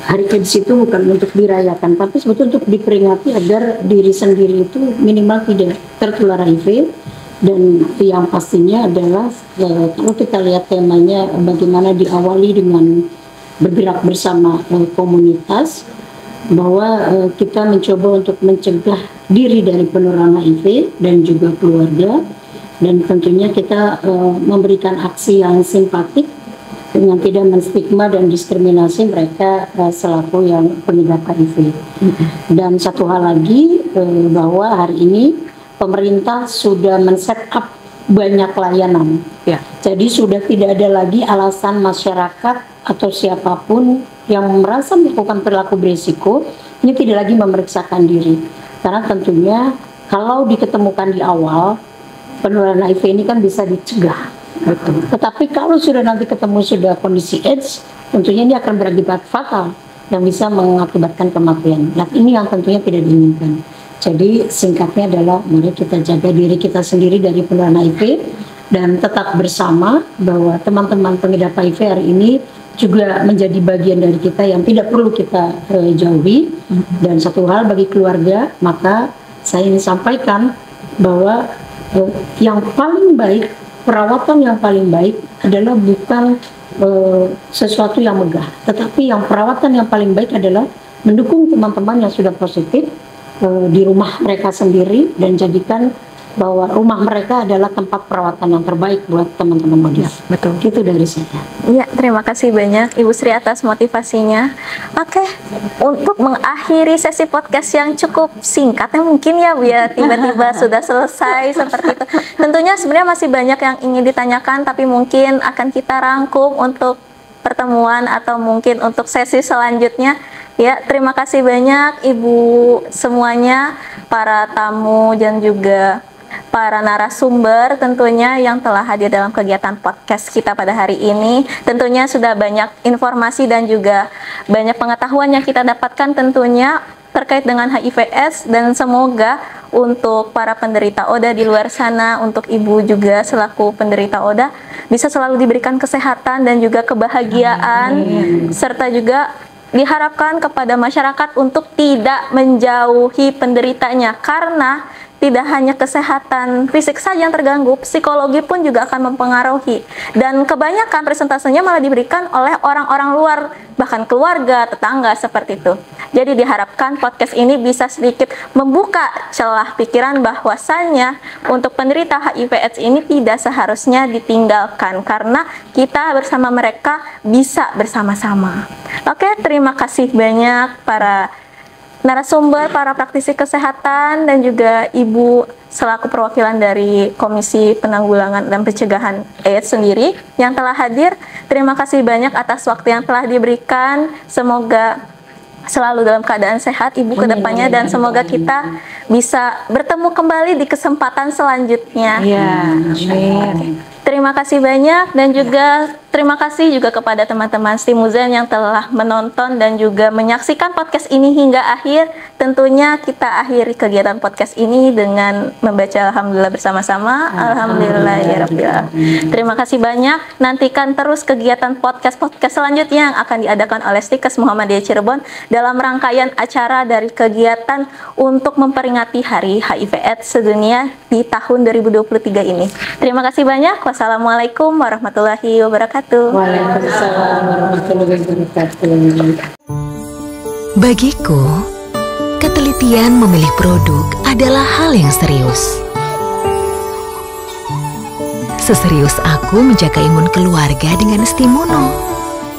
Hari AIDS itu bukan untuk dirayakan, tapi sebetulnya untuk diperingati agar diri sendiri itu minimal tidak tertular HIV. Dan yang pastinya adalah kalau kita lihat temanya bagaimana diawali dengan bergerak bersama komunitas, bahwa kita mencoba untuk mencegah diri dari penularan HIV dan juga keluarga, dan tentunya kita memberikan aksi yang simpatik dengan tidak menstigma dan diskriminasi mereka selaku yang pengidap HIV. Dan satu hal lagi, bahwa hari ini pemerintah sudah men-set up banyak layanan. Ya. Jadi sudah tidak ada lagi alasan masyarakat atau siapapun yang merasa melakukan perilaku berisiko ini tidak lagi memeriksakan diri. Karena tentunya kalau diketemukan di awal, penularan HIV ini kan bisa dicegah. Betul. Tetapi kalau sudah nanti ketemu sudah kondisi AIDS, tentunya ini akan berakibat fatal yang bisa mengakibatkan kematian. Nah, ini yang tentunya tidak diinginkan. Jadi singkatnya adalah mari kita jaga diri kita sendiri dari penularan HIV dan tetap bersama bahwa teman-teman pengidap HIV hari ini juga menjadi bagian dari kita yang tidak perlu kita jauhi. Dan satu hal bagi keluarga, maka saya ingin sampaikan bahwa yang paling baik, perawatan yang paling baik adalah bukan sesuatu yang megah, tetapi yang perawatan yang paling baik adalah mendukung teman-teman yang sudah positif di rumah mereka sendiri dan jadikan bahwa rumah mereka adalah tempat perawatan yang terbaik buat teman-teman medis. Betul. Itu dari saya. Iya, terima kasih banyak Ibu Sri atas motivasinya. Oke, untuk mengakhiri sesi podcast yang cukup singkatnya mungkin ya Bu ya, tiba-tiba sudah selesai seperti itu. Tentunya sebenarnya masih banyak yang ingin ditanyakan, tapi mungkin akan kita rangkum untuk pertemuan atau mungkin untuk sesi selanjutnya. Ya, terima kasih banyak Ibu semuanya, para tamu dan juga para narasumber tentunya yang telah hadir dalam kegiatan podcast kita pada hari ini. Tentunya sudah banyak informasi dan juga banyak pengetahuan yang kita dapatkan tentunya terkait dengan HIV/AIDS, dan semoga untuk para penderita ODA di luar sana, untuk Ibu juga selaku penderita ODA bisa selalu diberikan kesehatan dan juga kebahagiaan. Serta juga diharapkan kepada masyarakat untuk tidak menjauhi penderitanya, karena tidak hanya kesehatan fisik saja yang terganggu, psikologi pun juga akan mempengaruhi. Dan kebanyakan presentasenya malah diberikan oleh orang-orang luar, bahkan keluarga, tetangga, seperti itu. Jadi diharapkan podcast ini bisa sedikit membuka celah pikiran bahwasannya untuk penderita HIV/AIDS ini tidak seharusnya ditinggalkan, karena kita bersama mereka bisa bersama-sama. Oke, terima kasih banyak para narasumber, para praktisi kesehatan, dan juga Ibu selaku perwakilan dari Komisi Penanggulangan dan Pencegahan AIDS sendiri yang telah hadir. Terima kasih banyak atas waktu yang telah diberikan. Semoga selalu dalam keadaan sehat Ibu kedepannya, dan semoga kita bisa bertemu kembali di kesempatan selanjutnya. Ya, amin. Terima kasih banyak, dan juga terima kasih juga kepada teman-teman Stimuzen yang telah menonton dan juga menyaksikan podcast ini hingga akhir. Tentunya kita akhiri kegiatan podcast ini dengan membaca Alhamdulillah bersama-sama. Alhamdulillahirrahmanirrahim. Terima kasih banyak. Nantikan terus kegiatan podcast-podcast selanjutnya yang akan diadakan oleh Stikes Muhammadiyah Cirebon dalam rangkaian acara dari kegiatan untuk memperingati Hari HIV/AIDS sedunia di tahun 2023 ini. Terima kasih banyak. Wassalamualaikum warahmatullahi wabarakatuh. Waalaikumsalam warahmatullahi wabarakatuh. Bagiku, ketelitian memilih produk adalah hal yang serius. Seserius aku menjaga imun keluarga dengan Stimuno.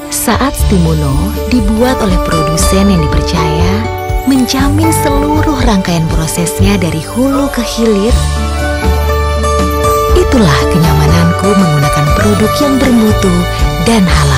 Saat Stimuno dibuat oleh produsen yang dipercaya, menjamin seluruh rangkaian prosesnya dari hulu ke hilir. Itulah kenyamananku menggunakan produk yang bermutu dan halal.